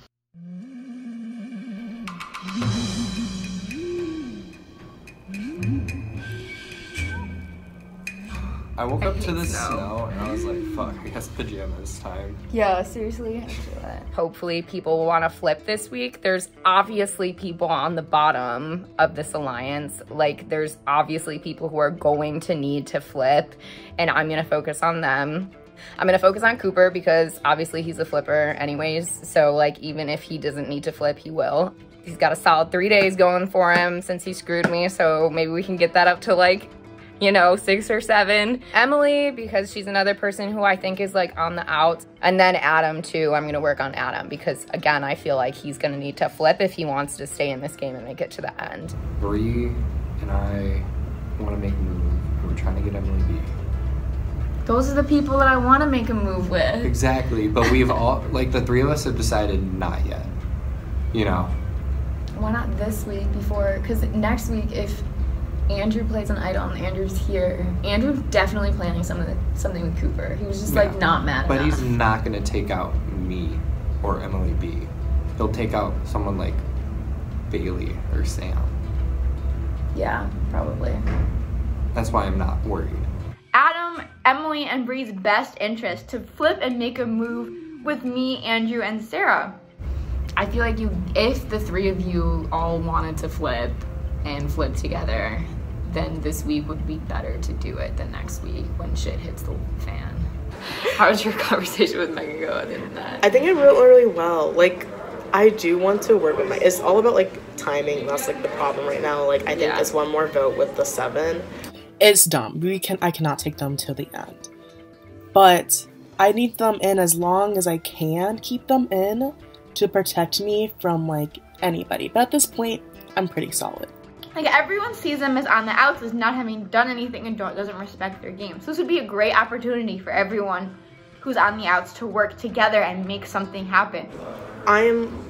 [SPEAKER 10] I woke up to the snow and I was like, fuck, I guess pajamas time.
[SPEAKER 2] Yeah, seriously. Hopefully people will want to flip this week. There's obviously people on the bottom of this alliance. Like, there's obviously people who are going to need to flip, and I'm going to focus on them. I'm going to focus on Cooper because obviously he's a flipper anyways. So, like, even if he doesn't need to flip, he will. He's got a solid 3 days going for him since he screwed me. So maybe we can get that up to, like, you know, 6 or 7. Emily, because she's another person who I think is like on the outs. And then Adam too, I'm gonna work on Adam because again, I feel like he's gonna need to flip if he wants to stay in this game and make it to the end.
[SPEAKER 10] Bree and I want to make a move. We're trying to get Emily B.
[SPEAKER 2] Those are the people that I wanna make a move with.
[SPEAKER 10] Exactly, but we've all, like the 3 of us have decided not yet. You know?
[SPEAKER 2] Why not this week before? Because next week, if Andrew plays an idol and Andrew's here, Andrew's definitely planning something with Cooper. He was just like not mad
[SPEAKER 10] But
[SPEAKER 2] enough.
[SPEAKER 10] he's not going to take out me or Emily B. He'll take out someone like Bailey or Sam.
[SPEAKER 2] Yeah, probably.
[SPEAKER 10] That's why I'm not worried.
[SPEAKER 6] Adam, Emily, and Bree's best interest to flip and make a move with me, Andrew, and Sarah.
[SPEAKER 2] I feel like if the 3 of you all wanted to flip and flip together, then this week would be better to do it than next week when shit hits the fan. How was your conversation with Megan go other than that?
[SPEAKER 5] I think it went really well. Like, I do want to work with my, it's all about like timing. That's like the problem right now. Like, I think it's one more vote with the 7. It's dumb. I cannot take them till the end. But I need them in as long as I can keep them in to protect me from like anybody. But at this point, I'm pretty solid.
[SPEAKER 6] Like, everyone sees them as on the outs as not having done anything and doesn't respect their game. So this would be a great opportunity for everyone who's on the outs to work together and make something happen.
[SPEAKER 5] I am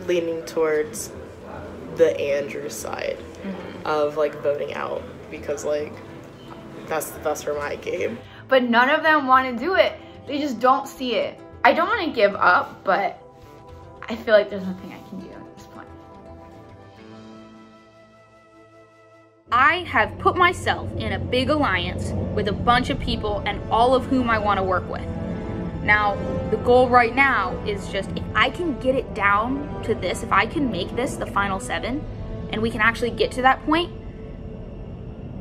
[SPEAKER 5] leaning towards the Andrew side of like voting out because like that's the best for my game.
[SPEAKER 6] But none of them want to do it. They just don't see it. I don't want to give up, but I feel like there's nothing I can do at this point.
[SPEAKER 13] I have put myself in a big alliance with a bunch of people and all of whom I want to work with. Now, the goal right now is just if I can get it down to this, if I can make this the final 7 and we can actually get to that point,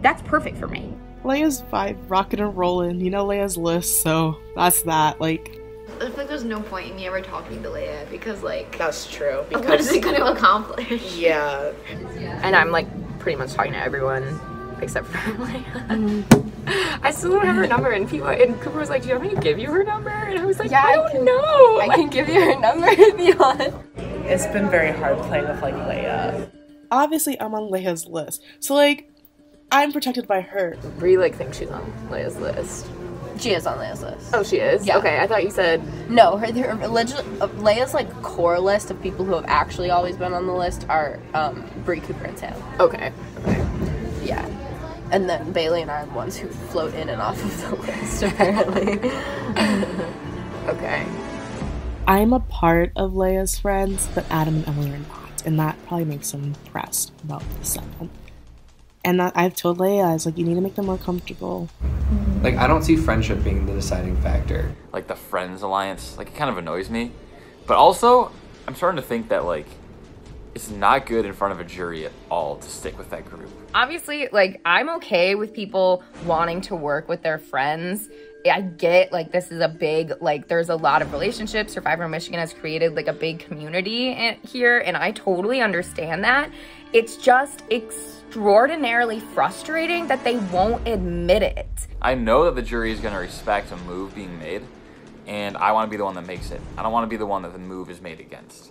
[SPEAKER 13] that's perfect for me.
[SPEAKER 5] Leia's vibe, rockin' and rollin'. You know Leia's list, so that's that. Like,
[SPEAKER 12] I feel like there's no point in me ever talking to Leia because, like,
[SPEAKER 5] that's true.
[SPEAKER 12] Because what is it going to accomplish?
[SPEAKER 5] Yeah.
[SPEAKER 2] And I'm like pretty much talking to everyone except for Leia. I still don't have her number, and Cooper was like, "Do you want me to give you her number?" And I was like, "I don't know. I can give you her number if you want."
[SPEAKER 5] It's been very hard playing with like Leia. Obviously, I'm on Leia's list, so like, I'm protected by her.
[SPEAKER 2] Bree like thinks she's on Leia's list.
[SPEAKER 14] She is on Leia's list.
[SPEAKER 2] Oh, she is?
[SPEAKER 14] Yeah.
[SPEAKER 2] Okay, I thought you said...
[SPEAKER 14] No, Leia's like core list of people who have actually always been on the list are Bree, Cooper, and Sam.
[SPEAKER 2] Okay.
[SPEAKER 14] Yeah. And then Bailey and I are the ones who float in and off of the list, apparently.
[SPEAKER 2] Okay.
[SPEAKER 5] I'm a part of Leia's friends, but Adam and Emily are not. And that probably makes them pressed about the 7. And I've told Leia, I was like, you need to make them more comfortable.
[SPEAKER 10] Like, I don't see friendship being the deciding factor.
[SPEAKER 1] Like, the Friends Alliance, like, it kind of annoys me. But also, I'm starting to think that, like, it's not good in front of a jury at all to stick with that group.
[SPEAKER 2] Obviously, like, I'm okay with people wanting to work with their friends. I get, like, this is a big, like, there's a lot of relationships. Survivor Michigan has created, like, a big community here, and I totally understand that. It's just extraordinarily frustrating that they won't admit it.
[SPEAKER 1] I know that the jury is going to respect a move being made, and I want to be the one that makes it. I don't want to be the one that the move is made against.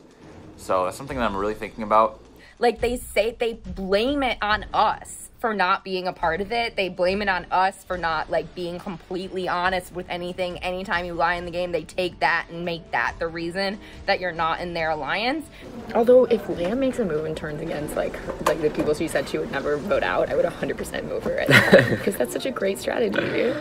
[SPEAKER 1] So that's something that I'm really thinking about.
[SPEAKER 14] Like, they blame it on us for not being a part of it. They blame it on us for not, like, being completely honest with anything. Anytime you lie in the game, they take that and make that the reason that you're not in their alliance.
[SPEAKER 2] Although if Leia makes a move and turns against like the people she said she would never vote out, I would 100% vote for it. Because that's such a great strategy.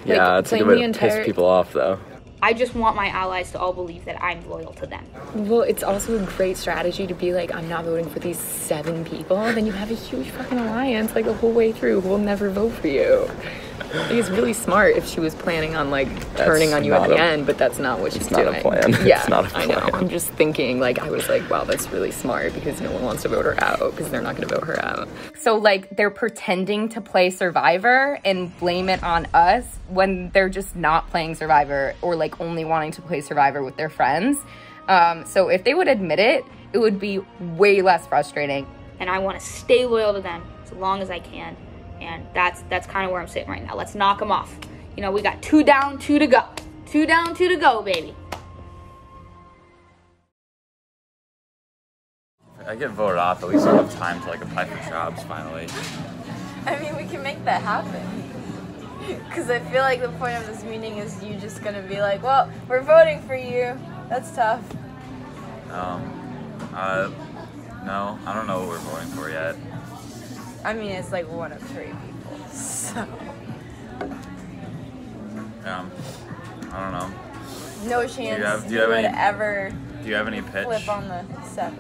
[SPEAKER 21] Yeah, it's a good way to piss people off, though.
[SPEAKER 13] I just want my allies to all believe that I'm loyal to them.
[SPEAKER 2] Well, it's also a great strategy to be like, I'm not voting for these 7 people. Then you have a huge fucking alliance like the whole way through who will never vote for you. It's really smart if she was planning on like turning on you at the end, but that's not what she's doing.
[SPEAKER 21] It's not a plan.
[SPEAKER 2] Yeah,
[SPEAKER 21] It's not a plan.
[SPEAKER 2] I know. I'm just thinking like, I was like, wow, that's really smart because no one wants to vote her out because they're not going to vote her out.
[SPEAKER 14] So like they're pretending to play Survivor and blame it on us when they're just not playing Survivor or like only wanting to play Survivor with their friends. So if they would admit it, it would be way less frustrating.
[SPEAKER 13] And I want to stay loyal to them as long as I can. And that's kind of where I'm sitting right now. Let's knock them off. You know, we got 2 down, 2 to go. 2 down, 2 to go, baby.
[SPEAKER 1] If I get voted off, at least I'll have time to like apply for jobs finally.
[SPEAKER 12] I mean, we can make that happen. Because I feel like the point of this meeting is you just gonna be like, well, we're voting for you. That's tough.
[SPEAKER 1] No, I don't know what we're voting for yet.
[SPEAKER 12] I mean, it's like 1 of 3 people, so.
[SPEAKER 1] I don't know.
[SPEAKER 12] No chance you would ever
[SPEAKER 1] do you have any pitch
[SPEAKER 12] flip on the 7.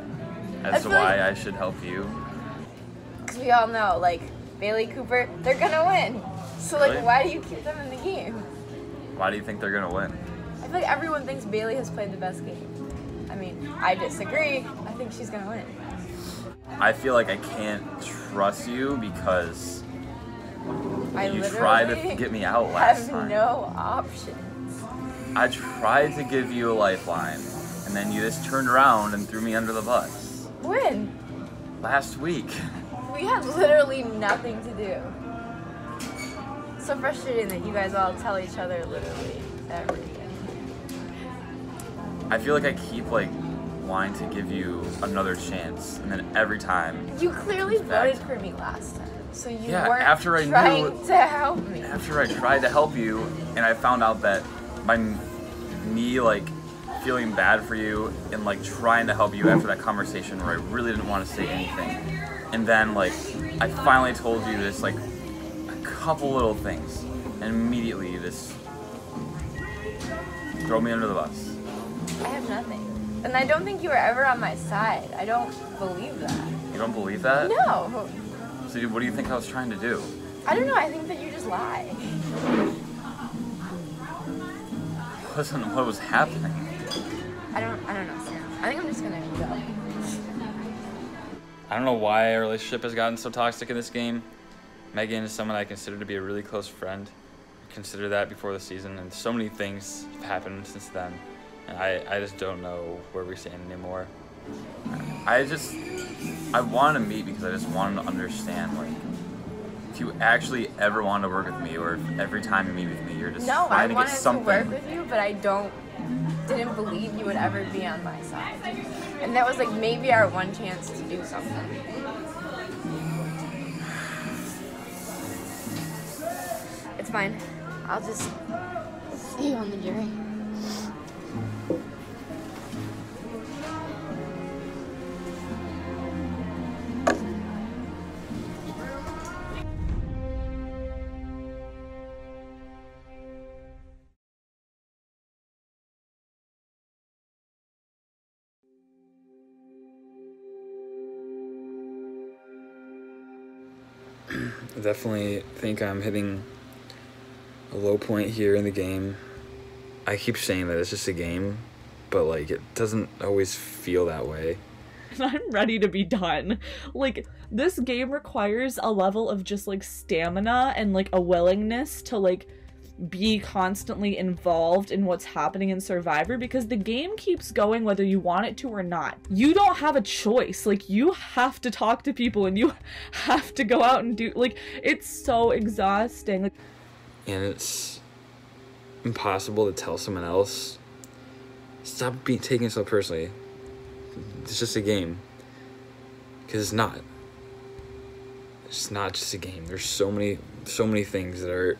[SPEAKER 1] as to why I should help you?
[SPEAKER 12] Because we all know, like, Bailey Cooper, they're gonna win. So, like,
[SPEAKER 1] Really?
[SPEAKER 12] why do you keep them in the game?
[SPEAKER 1] Why do you think they're gonna win?
[SPEAKER 12] I feel like everyone thinks Bailey has played the best game. I mean, I disagree. I think she's gonna win.
[SPEAKER 1] I feel like I can't trust you because
[SPEAKER 12] I
[SPEAKER 1] you tried to
[SPEAKER 12] literally
[SPEAKER 1] get me out last
[SPEAKER 12] have
[SPEAKER 1] time.
[SPEAKER 12] no options.
[SPEAKER 1] I tried to give you a lifeline, and then you just turned around and threw me under the bus.
[SPEAKER 12] When?
[SPEAKER 1] Last week.
[SPEAKER 12] We had literally nothing to do. So frustrating that you guys all tell each other literally everything.
[SPEAKER 1] I feel like I keep like wanting to give you another chance, and then every time.
[SPEAKER 12] You clearly voted for me last time, so you
[SPEAKER 1] Yeah,
[SPEAKER 12] weren't
[SPEAKER 1] after I
[SPEAKER 12] trying
[SPEAKER 1] knew-
[SPEAKER 12] to help me.
[SPEAKER 1] After I tried to help you, and I found out that by me like feeling bad for you and like trying to help you after that conversation where I really didn't want to say anything, and then like I finally told you this like a couple little things, and immediately you just throw me under the bus.
[SPEAKER 12] I have nothing. And I don't think you were ever on my side. I don't believe that.
[SPEAKER 1] You don't believe that?
[SPEAKER 12] No.
[SPEAKER 1] So what do you think I was trying to do?
[SPEAKER 12] I don't know. I think that you just lie.
[SPEAKER 1] Wasn't what was happening.
[SPEAKER 12] I don't know, Sam. I think I'm just gonna go.
[SPEAKER 1] I don't know why our relationship has gotten so toxic in this game. Megan is someone I consider to be a really close friend. I consider that before the season, and so many things have happened since then. And I just don't know where we stand anymore. I want to meet because I just wanted to understand, like, if you actually ever want to work with me, or if every time you meet with me, you're just
[SPEAKER 12] No, I
[SPEAKER 1] trying to get
[SPEAKER 12] wanted to
[SPEAKER 1] something.
[SPEAKER 12] work with you, but I didn't believe you would ever be on my side. And that was like maybe our one chance to do something. It's fine. I'll just see you on the jury.
[SPEAKER 1] I definitely think I'm hitting a low point here in the game. I keep saying that it's just a game, but like it doesn't always feel that way.
[SPEAKER 7] I'm ready to be done. Like, this game requires a level of just like stamina and like a willingness to like be constantly involved in what's happening in Survivor, because the game keeps going whether you want it to or not. You don't have a choice. Like, you have to talk to people and you have to go out and do, like, it's so exhausting. Like,
[SPEAKER 1] And it's impossible to tell someone else, stop taking it so personally. It's just a game. Because it's not. It's not just a game. There's so many things that are.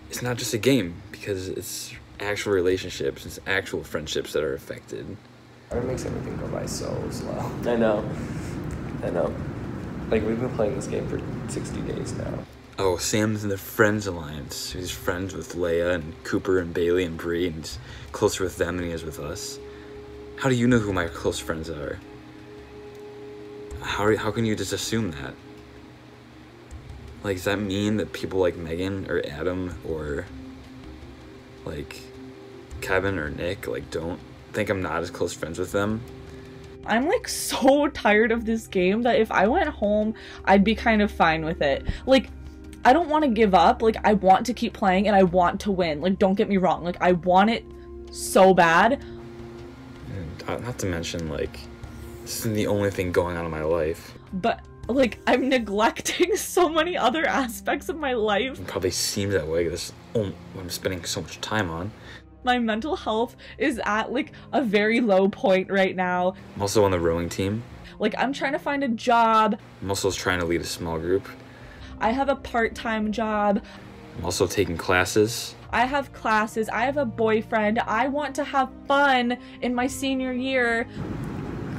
[SPEAKER 1] It's not just a game because it's actual relationships, it's actual friendships that are affected.
[SPEAKER 22] It makes everything go by so slow.
[SPEAKER 3] I know.
[SPEAKER 22] Like, we've been playing this game for 60 days now.
[SPEAKER 1] Oh, Sam's in the Friends Alliance. He's friends with Leia and Cooper and Bailey and Bree, and he's closer with them than he is with us. How do you know who my close friends are? How can you just assume that? Like, does that mean that people like Megan or Adam or like Kevin or Nick like don't think I'm not as close friends with them?
[SPEAKER 7] I'm like so tired of this game that if I went home, I'd be kind of fine with it. Like, I don't want to give up. Like, I want to keep playing and I want to win. Like, don't get me wrong. Like, I want it so bad.
[SPEAKER 1] And not to mention, like, this is the only thing going on in my life.
[SPEAKER 7] But, like, I'm neglecting so many other aspects of my life.
[SPEAKER 1] It probably seems that way because I'm spending so much time on.
[SPEAKER 7] My mental health is at, like, a very low point right now.
[SPEAKER 1] I'm also on the rowing team.
[SPEAKER 7] Like, I'm trying to find a job.
[SPEAKER 1] I'm also trying to lead a small group.
[SPEAKER 7] I have a part-time job.
[SPEAKER 1] I'm also taking classes.
[SPEAKER 7] I have classes. I have a boyfriend. I want to have fun in my senior year.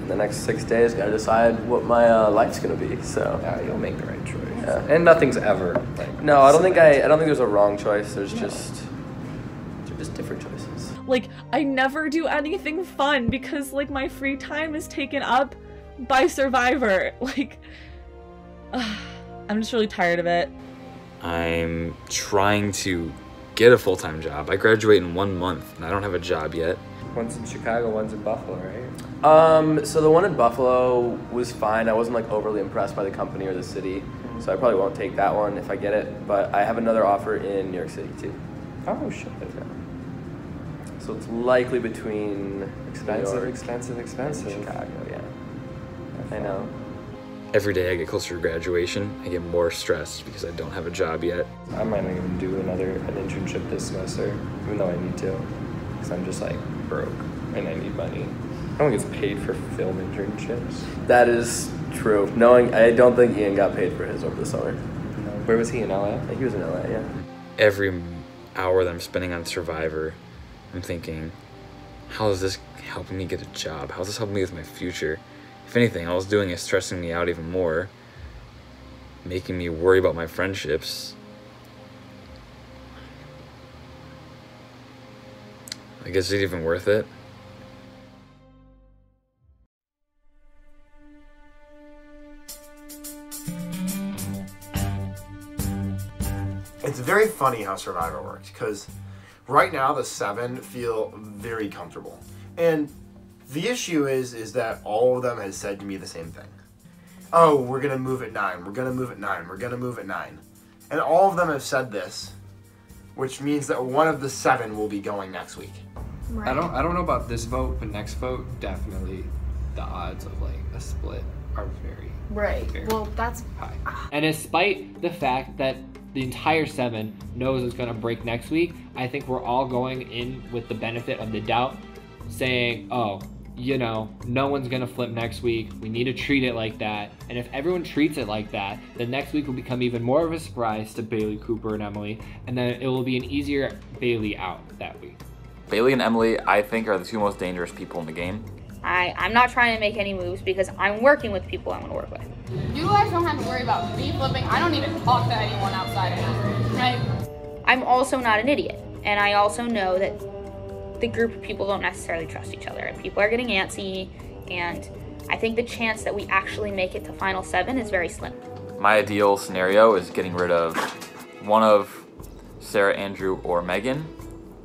[SPEAKER 3] In the next 6 days, gotta decide what my life's gonna be. So
[SPEAKER 22] yeah, you'll make the right choice.
[SPEAKER 3] Yeah.
[SPEAKER 22] And nothing's ever like.
[SPEAKER 3] No, I don't think there's a wrong choice. There's just different choices.
[SPEAKER 7] Like, I never do anything fun because, like, my free time is taken up by Survivor. Like, I'm just really tired of it.
[SPEAKER 1] I'm trying to get a full-time job. I graduate in 1 month and I don't have a job yet.
[SPEAKER 22] One's in Chicago, one's in Buffalo, right?
[SPEAKER 3] So the one in Buffalo was fine. I wasn't like overly impressed by the company or the city, so I probably won't take that one if I get it. But I have another offer in New York City too.
[SPEAKER 22] Oh shit.
[SPEAKER 3] So it's likely between
[SPEAKER 22] expensive
[SPEAKER 3] and Chicago. Yeah, I know.
[SPEAKER 1] Every day I get closer to graduation, I get more stressed because I don't have a job yet.
[SPEAKER 22] I might not even do an internship this semester, even though I need to, because I'm just like broke and I need money. No one gets paid for film internships.
[SPEAKER 3] That is true. I don't think Ian got paid for his over the summer.
[SPEAKER 22] No. Where was he, in LA?
[SPEAKER 3] I think he was in LA, yeah.
[SPEAKER 1] Every hour that I'm spending on Survivor, I'm thinking, how is this helping me get a job? How is this helping me with my future? If anything, all it's doing is stressing me out even more, making me worry about my friendships. Like, is it even worth it?
[SPEAKER 19] It's very funny how Survivor works, because right now the 7 feel very comfortable. And the issue is that all of them has said to me the same thing. Oh, we're going to move at 9, we're going to move at 9, we're going to move at 9. And all of them have said this, which means that one of the 7 will be going next week.
[SPEAKER 10] Right. I don't know about this vote, but next vote, definitely the odds of like a split are very
[SPEAKER 12] Well, that's
[SPEAKER 10] high.
[SPEAKER 11] And despite the fact that the entire 7 knows it's going to break next week, I think we're all going in with the benefit of the doubt, saying, oh, you know, no one's going to flip next week. We need to treat it like that. And if everyone treats it like that, then next week will become even more of a surprise to Bailey, Cooper, and Emily. And then it will be an easier Bailey out that week.
[SPEAKER 1] Bailey and Emily, I think, are the 2 most dangerous people in the game.
[SPEAKER 13] I'm not trying to make any moves because I'm working with people I want to work with.
[SPEAKER 18] You guys don't have to worry about me flipping. I don't even talk to anyone outside of this, right?
[SPEAKER 13] I'm also not an idiot. And I also know that the group of people don't necessarily trust each other. And people are getting antsy. And I think the chance that we actually make it to Final 7 is very slim.
[SPEAKER 1] My ideal scenario is getting rid of one of Sarah, Andrew, or Megan,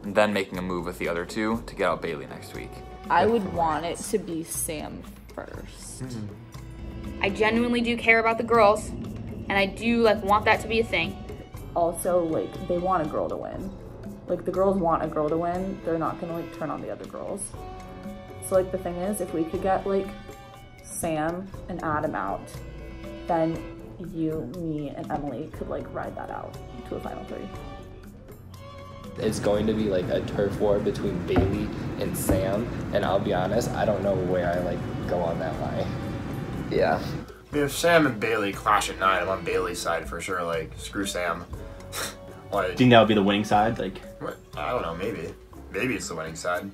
[SPEAKER 1] and then making a move with the other 2 to get out Bailey next week.
[SPEAKER 7] I would want it to be Sam first.
[SPEAKER 13] I genuinely do care about the girls, and I do want that to be a thing.
[SPEAKER 7] Also, they want a girl to win. The girls want a girl to win. They're not gonna turn on the other girls. So the thing is, if we could get Sam and Adam out, then you, me, and Emily could ride that out to a Final 3.
[SPEAKER 22] It's going to be a turf war between Bailey and Sam, and I'll be honest, I don't know where I go on that line.
[SPEAKER 3] Yeah.
[SPEAKER 19] I mean, if Sam and Bailey clash at 9, I'm on Bailey's side for sure. Like, screw Sam. Like,
[SPEAKER 23] Do you think that would be the winning side? Like,
[SPEAKER 19] what? I don't know. Maybe it's the winning side.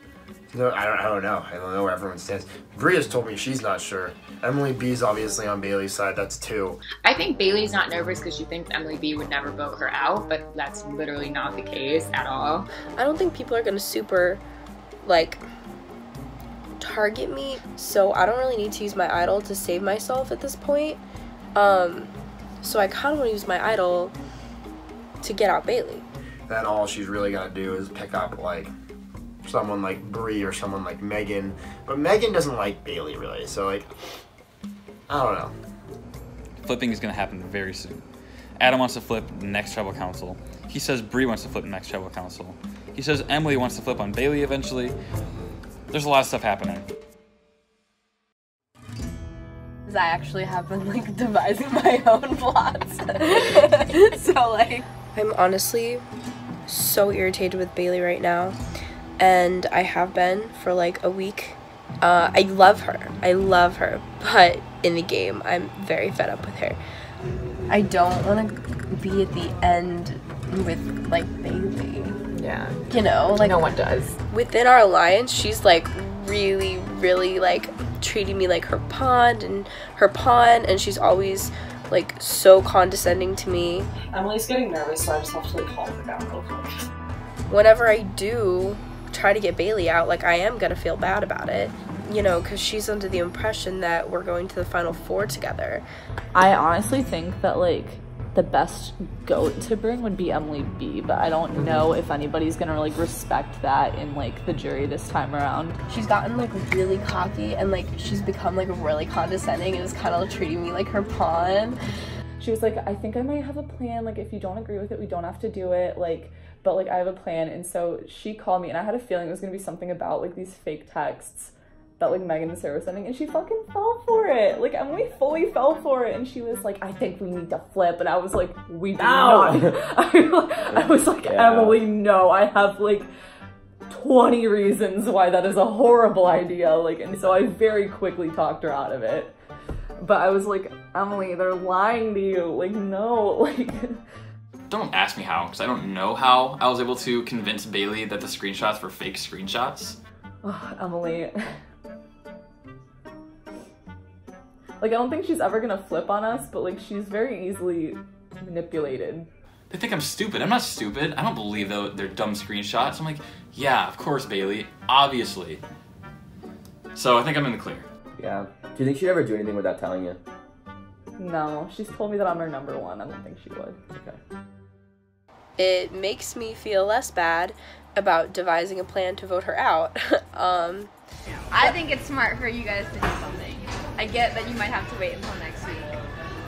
[SPEAKER 19] No, I don't know. I don't know where everyone stands. Bria's told me she's not sure. Emily B's obviously on Bailey's side. That's 2.
[SPEAKER 14] I think Bailey's not nervous because she thinks Emily B would never vote her out, but that's literally not the case at all.
[SPEAKER 8] I don't think people are gonna super, like, target me, so I don't really need to use my idol to save myself at this point. So I kind of want to use my idol to get out Bailey.
[SPEAKER 19] Then all she's really got to do is pick up, like, someone like Bri or someone like Megan. But Megan doesn't like Bailey, really, so, like, I don't know.
[SPEAKER 1] Flipping is going to happen very soon. Adam wants to flip next tribal council. He says Bri wants to flip next tribal council. He says Emily wants to flip on Bailey eventually. There's a lot of stuff happening.
[SPEAKER 15] I actually have been like devising my own plots. So like,
[SPEAKER 8] I'm honestly so irritated with Bailey right now, and I have been for like a week. I love her, but in the game I'm very fed up with her. I don't want to be at the end with like Bailey.
[SPEAKER 15] Yeah.
[SPEAKER 8] You know, like
[SPEAKER 15] no one does.
[SPEAKER 8] Within our alliance, she's like really like treating me like her pawn, and she's always like so condescending to me.
[SPEAKER 7] Emily's getting nervous, so I just have to like calm her down real quick.
[SPEAKER 8] Whenever I do try to get Bailey out, like I am gonna feel bad about it, you know, because she's under the impression that we're going to the final 4 together.
[SPEAKER 7] I honestly think that like the best goat to bring would be Emily B, but I don't know if anybody's gonna like respect that in like the jury this time around.
[SPEAKER 8] She's gotten like really cocky, and like she's become like really condescending and is kind of treating me like her pawn.
[SPEAKER 7] She was like, I think I might have a plan, like if you don't agree with it, we don't have to do it, like, but like I have a plan. And so she called me, and I had a feeling it was gonna be something about like these fake texts that like Megan and Sarah were sending, and she fucking fell for it. Like Emily fully fell for it, and she was like, I think we need to flip, and I was like, we do not. I was like, Emily, no, I have like 20 reasons why that is a horrible idea. Like, and so I very quickly talked her out of it. But I was like, Emily, they're lying to you. Like, no, like.
[SPEAKER 1] Don't ask me how, because I don't know how I was able to convince Bailey that the screenshots were fake screenshots.
[SPEAKER 7] Oh, Emily. Like, I don't think she's ever gonna flip on us, but like, she's very easily manipulated.
[SPEAKER 1] They think I'm stupid. I'm not stupid. I don't believe they're dumb screenshots. I'm like, yeah, of course, Bailey. Obviously. So I think I'm in the clear.
[SPEAKER 3] Yeah. Do you think she'd ever do anything without telling you?
[SPEAKER 7] No, she's told me that I'm her number 1. I don't think she would.
[SPEAKER 3] Okay.
[SPEAKER 8] It makes me feel less bad about devising a plan to vote her out.
[SPEAKER 6] I think it's smart for you guys to do something. I get that you might have to wait until next week.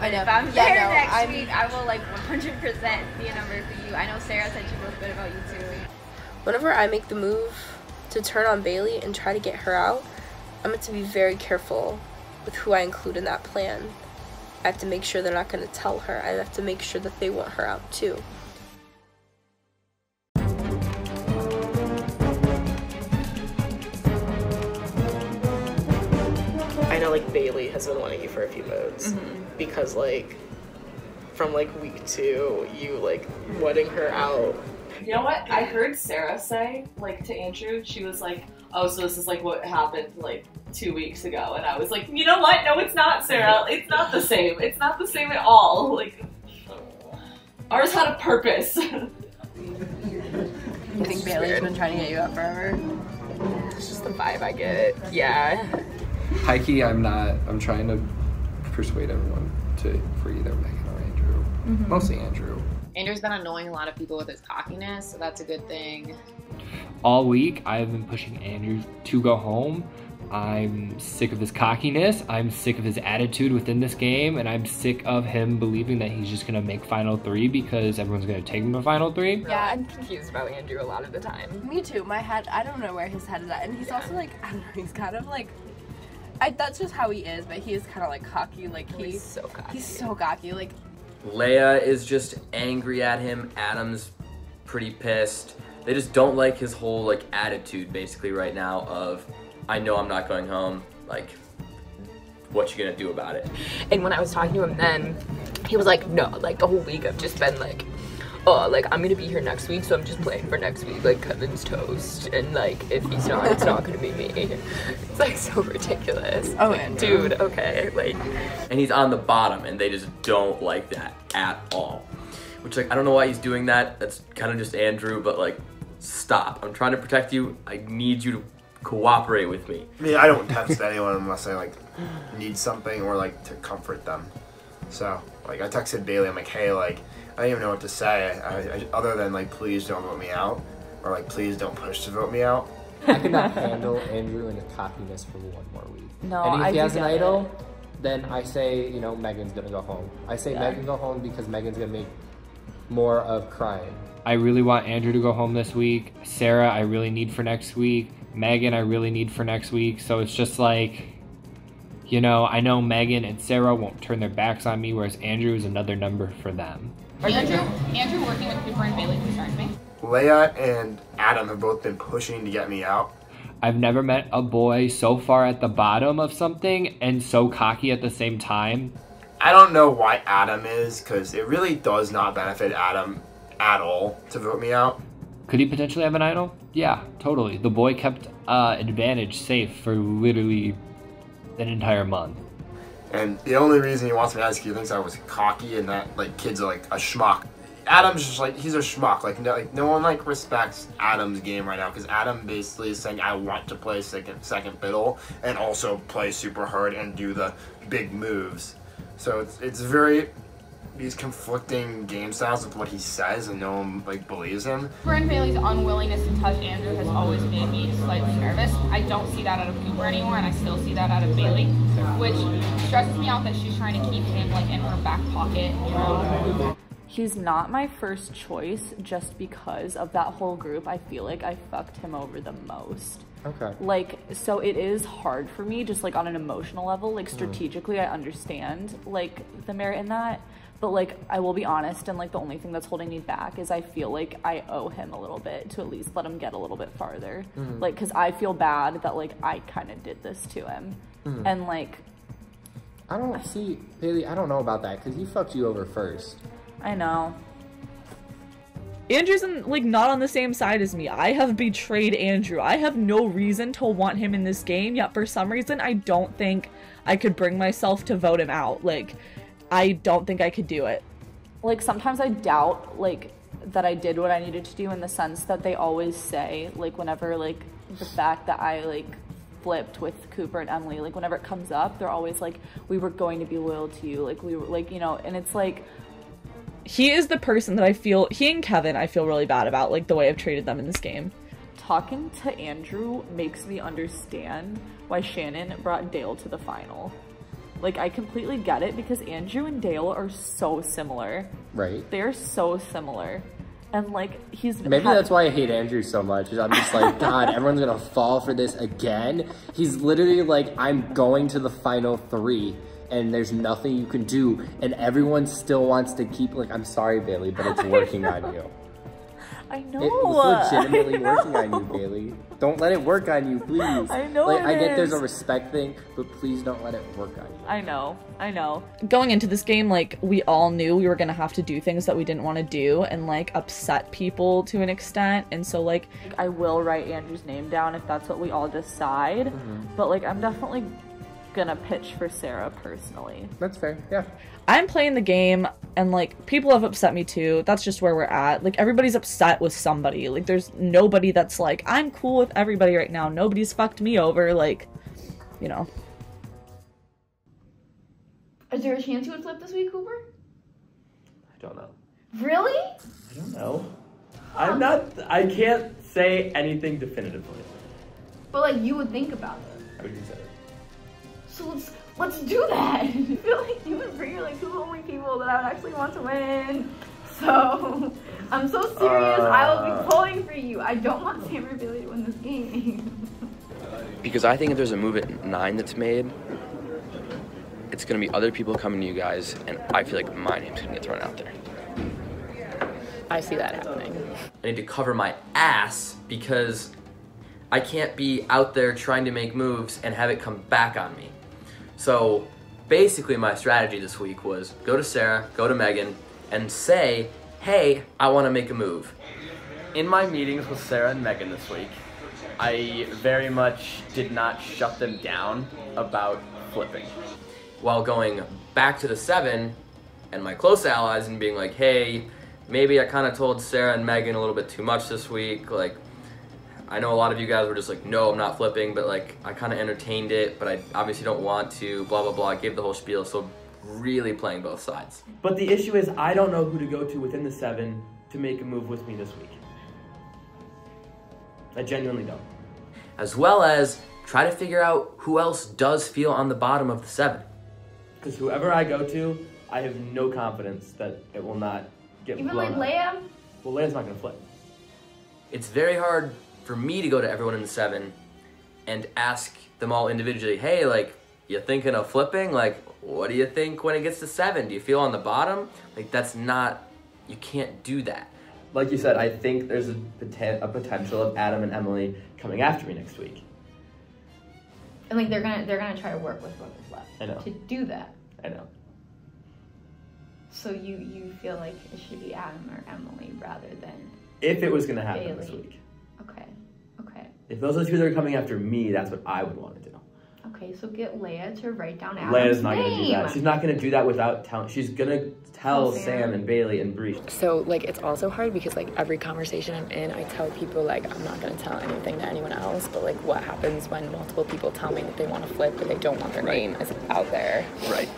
[SPEAKER 8] I know.
[SPEAKER 6] If I'm there next week, I will like 100% be a number for you. I know Sarah said she feels good about you too.
[SPEAKER 8] Whenever I make the move to turn on Bailey and try to get her out, I'm going to be very careful with who I include in that plan. I have to make sure they're not going to tell her. I have to make sure that they want her out too.
[SPEAKER 5] I know like Bailey has been wanting you for a few votes because like from like week 2 you like wanting her out.
[SPEAKER 7] You know what? I heard Sarah say, like, to Andrew, she was like, oh, so this is like what happened like 2 weeks ago. And I was like, you know what? No, it's not, Sarah. It's not the same. It's not the same at all. Like, ours had a purpose.
[SPEAKER 8] You think Bailey's been trying to get you out forever?
[SPEAKER 5] It's just the vibe I get. Yeah.
[SPEAKER 10] Hikey, I'm trying to persuade everyone for either Megan or Andrew. Mostly Andrew.
[SPEAKER 14] Andrew's been annoying a lot of people with his cockiness, so that's a good thing.
[SPEAKER 11] All week, I've been pushing Andrew to go home. I'm sick of his cockiness. I'm sick of his attitude within this game, and I'm sick of him believing that he's just gonna make Final 3 because everyone's gonna take him to Final 3.
[SPEAKER 15] Yeah, I'm confused about Andrew a lot of the time.
[SPEAKER 8] Me too. My head, I don't know where his head is at. And he's also like, I don't know, he's kind of like, that's just how he is, but he is kind of like cocky. Like he's so cocky. He's so cocky. Like,
[SPEAKER 3] Leia is just angry at him. Adam's pretty pissed. They just don't like his whole like attitude basically right now of, I know I'm not going home. Like, what you gonna do about it?
[SPEAKER 2] And when I was talking to him then, he was like, no, like the whole week I've just been like, oh, like I'm gonna be here next week, so I'm just playing for next week. Like Kevin's toast, and like if he's not, it's not gonna be me. It's like so ridiculous.
[SPEAKER 3] Oh,
[SPEAKER 2] like, dude, okay, like.
[SPEAKER 3] And he's on the bottom, and they just don't like that at all. Which, like, I don't know why he's doing that. That's kind of just Andrew, but like, stop. I'm trying to protect you. I need you to cooperate with me.
[SPEAKER 19] I mean, I don't text anyone unless I like need something or like to comfort them. So like I texted Bailey, I'm like, hey, like I don't even know what to say I other than like please don't vote me out or like please don't push to vote me out.
[SPEAKER 11] I cannot handle Andrew and his cockiness for one more week.
[SPEAKER 2] No,
[SPEAKER 11] and if
[SPEAKER 2] I
[SPEAKER 11] he has
[SPEAKER 2] do
[SPEAKER 11] an
[SPEAKER 2] get
[SPEAKER 11] idol,
[SPEAKER 2] it.
[SPEAKER 11] then I say, you know, Megan's gonna go home. I say
[SPEAKER 2] Yeah.
[SPEAKER 11] Megan go home because Megan's gonna make more of crying. I really want Andrew to go home this week. Sarah, I really need for next week. Megan, I really need for next week. So it's just like, you know, I know Megan and Sarah won't turn their backs on me, whereas Andrew is another number for them.
[SPEAKER 13] Andrew working with Cooper and Bailey concerns me.
[SPEAKER 19] Leia and Adam have both been pushing to get me out.
[SPEAKER 11] I've never met a boy so far at the bottom of something and so cocky at the same time.
[SPEAKER 19] I don't know why Adam is, because it really does not benefit Adam at all to vote me out.
[SPEAKER 11] Could he potentially have an idol? Yeah, totally. The boy kept Advantage safe for literally an entire month.
[SPEAKER 19] And the only reason he wants me out is because he thinks I was cocky and that like kids are like a schmuck. Adam's just like, he's a schmuck. Like no one like respects Adam's game right now because Adam basically is saying I want to play second fiddle and also play super hard and do the big moves. So it's very these conflicting game styles with what he says and no one like believes him.
[SPEAKER 13] Cooper and Bailey's unwillingness to touch Andrew has always made me slightly nervous. I don't see that out of Cooper anymore, and I still see that out of Bailey, which stresses me out that she's trying to keep him like in her back pocket, you know.
[SPEAKER 7] He's not my first choice just because of that whole group. I feel like I fucked him over the most.
[SPEAKER 11] Okay.
[SPEAKER 7] Like, so it is hard for me just like on an emotional level. Like strategically I understand like the merit in that. But like I will be honest, and like the only thing that's holding me back is I feel like I owe him a little bit to at least let him get a little bit farther. Like, because I feel bad that like I kind of did this to him. And like
[SPEAKER 11] I don't see, Bailey, I don't know about that because he fucked you over first.
[SPEAKER 7] I know. Andrew's like not on the same side as me. I have betrayed Andrew. I have no reason to want him in this game, yet for some reason I don't think I could bring myself to vote him out. Like, I don't think I could do it. Like, sometimes I doubt, like, that I did what I needed to do in the sense that they always say, like, whenever, like, the fact that I, like, flipped with Cooper and Emily, like, whenever it comes up, they're always like, we were going to be loyal to you. Like, we were, like, you know, and it's like, he is the person that I feel, he and Kevin, I feel really bad about, like, the way I've treated them in this game. Talking to Andrew makes me understand why Shannon brought Dale to the final. Like, I completely get it because Andrew and Dale are so similar.
[SPEAKER 11] Right.
[SPEAKER 7] They're so similar. And, like, he's...
[SPEAKER 11] Maybe that's why I hate Andrew so much. Is I'm just like, God, everyone's gonna fall for this again. He's literally like, I'm going to the final 3. And there's nothing you can do. And everyone still wants to keep, like, I'm sorry, Bailey, but it's working on you.
[SPEAKER 7] I know.
[SPEAKER 11] It's legitimately working on you, Bailey. Don't let it work on you, please.
[SPEAKER 7] I know
[SPEAKER 11] Like,
[SPEAKER 7] it
[SPEAKER 11] I get
[SPEAKER 7] is.
[SPEAKER 11] there's a respect thing, but please don't let it work on you.
[SPEAKER 7] I know. Going into this game, like, we all knew we were gonna have to do things that we didn't want to do and, like, upset people to an extent. And so, like, I will write Andrew's name down if that's what we all decide. But, like, I'm definitely gonna pitch for Sarah personally.
[SPEAKER 11] That's fair, yeah.
[SPEAKER 7] I'm playing the game and like people have upset me too. That's just where we're at. Like everybody's upset with somebody. Like there's nobody that's like, I'm cool with everybody right now. Nobody's fucked me over. Like, you know.
[SPEAKER 18] Is there a chance you would flip this week, Cooper?
[SPEAKER 3] I don't know.
[SPEAKER 18] Really?
[SPEAKER 3] I don't know. I can't say anything definitively.
[SPEAKER 18] But like you would think about it.
[SPEAKER 3] I would consider it.
[SPEAKER 18] So let's do that. I feel like you and Bree are like two of the only people that I would actually want to win. So I'm so serious. I will be pulling for you. I don't want Sam or Billy to win this game.
[SPEAKER 3] Because I think if there's a move at 9 that's made, it's going to be other people coming to you guys, and I feel like my name's going to get thrown out there.
[SPEAKER 2] I see that happening.
[SPEAKER 3] I need to cover my ass because I can't be out there trying to make moves and have it come back on me. So basically my strategy this week was go to Sarah, go to Megan, and say, hey, I want to make a move. In my meetings with Sarah and Megan this week, I very much did not shut them down about flipping. While going back to the 7 and my close allies and being like, hey, maybe I kind of told Sarah and Megan a little bit too much this week. Like, I know a lot of you guys were just like, no, I'm not flipping, but like, I kind of entertained it, but I obviously don't want to, blah, blah, blah. I gave the whole spiel, so really playing both sides.
[SPEAKER 21] But the issue is I don't know who to go to within the 7 to make a move with me this week. I genuinely don't.
[SPEAKER 3] As well as try to figure out who else does feel on the bottom of the 7.
[SPEAKER 21] Because whoever I go to, I have no confidence that it will not get
[SPEAKER 6] Even
[SPEAKER 21] blown
[SPEAKER 6] like
[SPEAKER 21] up.
[SPEAKER 6] Leia?
[SPEAKER 21] Well, Leia's not gonna flip.
[SPEAKER 3] It's very hard for me to go to everyone in the 7 and ask them all individually, hey, like, you thinking of flipping? Like, what do you think when it gets to 7? Do you feel on the bottom? Like, that's not, you can't do that.
[SPEAKER 21] Like you said, I think there's a potential of Adam and Emily coming after me next week.
[SPEAKER 6] And like they're gonna try to work with whoever's left.
[SPEAKER 21] I know.
[SPEAKER 6] To do that.
[SPEAKER 21] I know.
[SPEAKER 6] So you feel like it should be Adam or Emily rather than
[SPEAKER 21] If it was gonna happen
[SPEAKER 6] Bailey.
[SPEAKER 21] this week.
[SPEAKER 6] Okay. Okay.
[SPEAKER 21] If those are the two that are coming after me, that's what I would want to do.
[SPEAKER 6] Okay, so get Leia to write down Adam's
[SPEAKER 21] Leia's not gonna do
[SPEAKER 6] name.
[SPEAKER 21] that. She's not gonna do that without telling. She's gonna tell
[SPEAKER 2] Oh, fair.
[SPEAKER 21] Sam and Bailey and Bree.
[SPEAKER 2] So like it's also hard because like every conversation I'm in, I tell people like I'm not gonna tell anything to anyone else, but like what happens when multiple people tell me that they want to flip but they don't want their name is out there.
[SPEAKER 3] Right.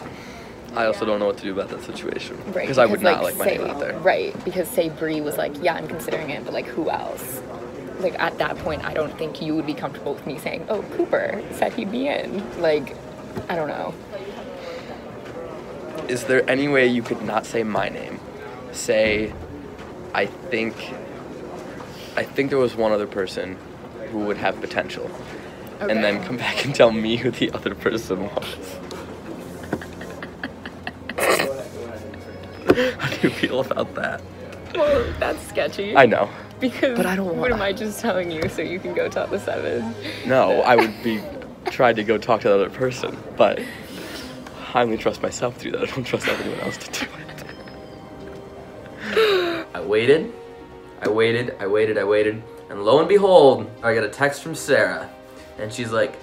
[SPEAKER 3] I also don't know what to do about that situation.
[SPEAKER 2] Right.
[SPEAKER 3] Because I would not like my
[SPEAKER 2] say,
[SPEAKER 3] name out there.
[SPEAKER 2] Right, because say Bree was like, yeah, I'm considering it, but like who else? Like at that point, I don't think you would be comfortable with me saying, oh, Cooper said he'd be in. Like, I don't know.
[SPEAKER 3] Is there any way you could not say my name? Say, I think there was one other person who would have potential.
[SPEAKER 2] Okay.
[SPEAKER 3] And then come back and tell me who the other person was. How do you feel about that?
[SPEAKER 2] Well, that's sketchy.
[SPEAKER 3] I know.
[SPEAKER 2] Because
[SPEAKER 3] But I don't
[SPEAKER 2] what
[SPEAKER 3] want-
[SPEAKER 2] am I just telling you so you can go tell the 7?
[SPEAKER 3] No, I would be trying to go talk to the other person, but I only trust myself to do that. I don't trust everyone else to do it. I waited, and lo and behold, I got a text from Sarah, and she's like,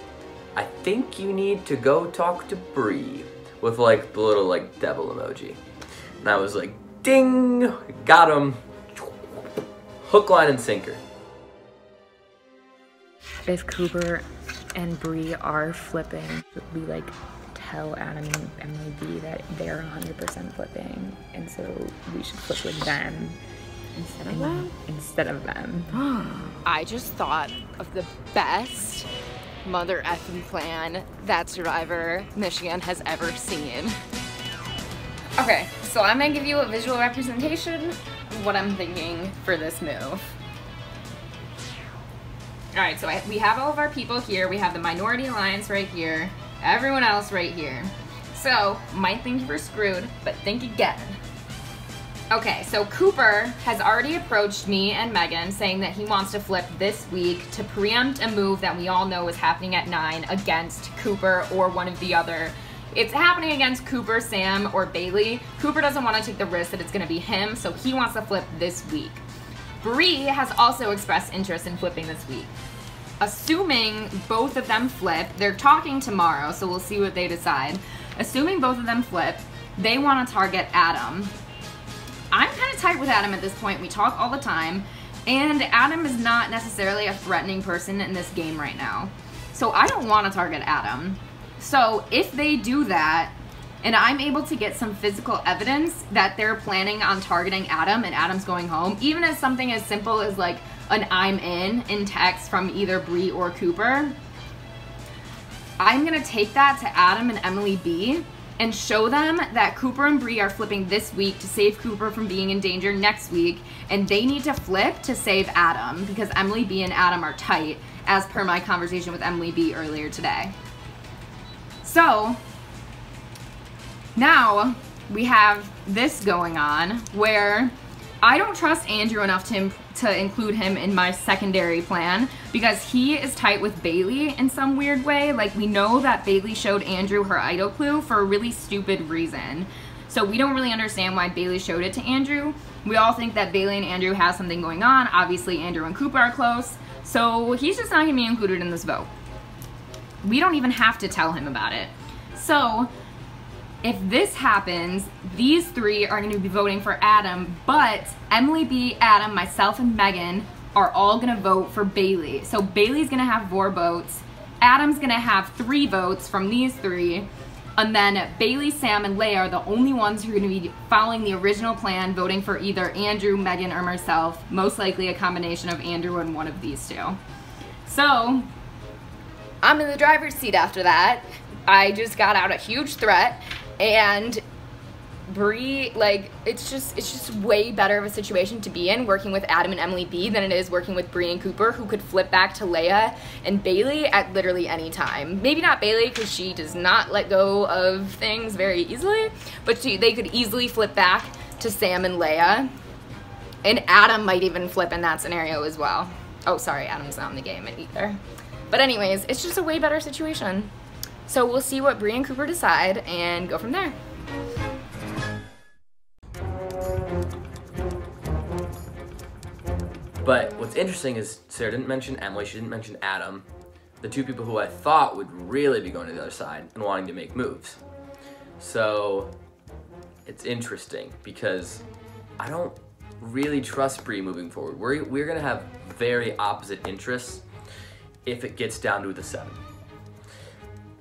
[SPEAKER 3] I think you need to go talk to Bree, with like the little like devil emoji. And I was like, ding, got him. Hook, line, and sinker.
[SPEAKER 2] If Cooper and Bree are flipping, we like tell Adam and Emily B that they're 100% flipping, and so we should flip with them instead of them.
[SPEAKER 14] I just thought of the best mother effing plan that Survivor Michigan has ever seen. Okay, so I'm gonna give you a visual representation of what I'm thinking for this move. Alright, so we have all of our people here. We have the Minority Alliance right here. Everyone else right here. So, might think you were screwed, but think again. Okay, so Cooper has already approached me and Megan saying that he wants to flip this week to preempt a move that we all know is happening at 9 against Cooper or one of the other. It's happening against Cooper, Sam, or Bailey. Cooper doesn't want to take the risk that it's going to be him, so he wants to flip this week. Bree has also expressed interest in flipping this week. Assuming both of them flip, they're talking tomorrow, so we'll see what they decide. Assuming both of them flip, they want to target Adam. I'm kind of tight with Adam at this point. We talk all the time, and Adam is not necessarily a threatening person in this game right now. So I don't want to target Adam. So if they do that, and I'm able to get some physical evidence that they're planning on targeting Adam and Adam's going home, even as something as simple as like an I'm in text from either Bree or Cooper, I'm gonna take that to Adam and Emily B and show them that Cooper and Bree are flipping this week to save Cooper from being in danger next week, and they need to flip to save Adam because Emily B and Adam are tight, as per my conversation with Emily B earlier today. So now we have this going on where I don't trust Andrew enough to include him in my secondary plan because he is tight with Bailey in some weird way. Like, we know that Bailey showed Andrew her idol clue for a really stupid reason. So we don't really understand why Bailey showed it to Andrew. We all think that Bailey and Andrew have something going on. Obviously, Andrew and Cooper are close. So he's just not gonna be included in this vote. We don't even have to tell him about it. So if this happens, these three are gonna be voting for Adam, but Emily B, Adam, myself, and Megan are all gonna vote for Bailey. So Bailey's gonna have 4 votes. Adam's gonna have 3 votes from these 3. And then Bailey, Sam, and Leia are the only ones who are gonna be following the original plan, voting for either Andrew, Megan, or myself. Most likely a combination of Andrew and one of these 2. So I'm in the driver's seat after that. I just got out a huge threat, and Bree, like, it's just way better of a situation to be in working with Adam and Emily B than it is working with Bree and Cooper, who could flip back to Leia and Bailey at literally any time. Maybe not Bailey, because she does not let go of things very easily, but they could easily flip back to Sam and Leia, and Adam might even flip in that scenario as well. Oh, sorry, Adam's not in the game either. But anyways, it's just a way better situation. So we'll see what Bree and Cooper decide and go from there.
[SPEAKER 3] But what's interesting is Sarah didn't mention Emily, she didn't mention Adam, the 2 people who I thought would really be going to the other side and wanting to make moves. So it's interesting because I don't really trust Bree moving forward. We're gonna have very opposite interests if it gets down to the 7.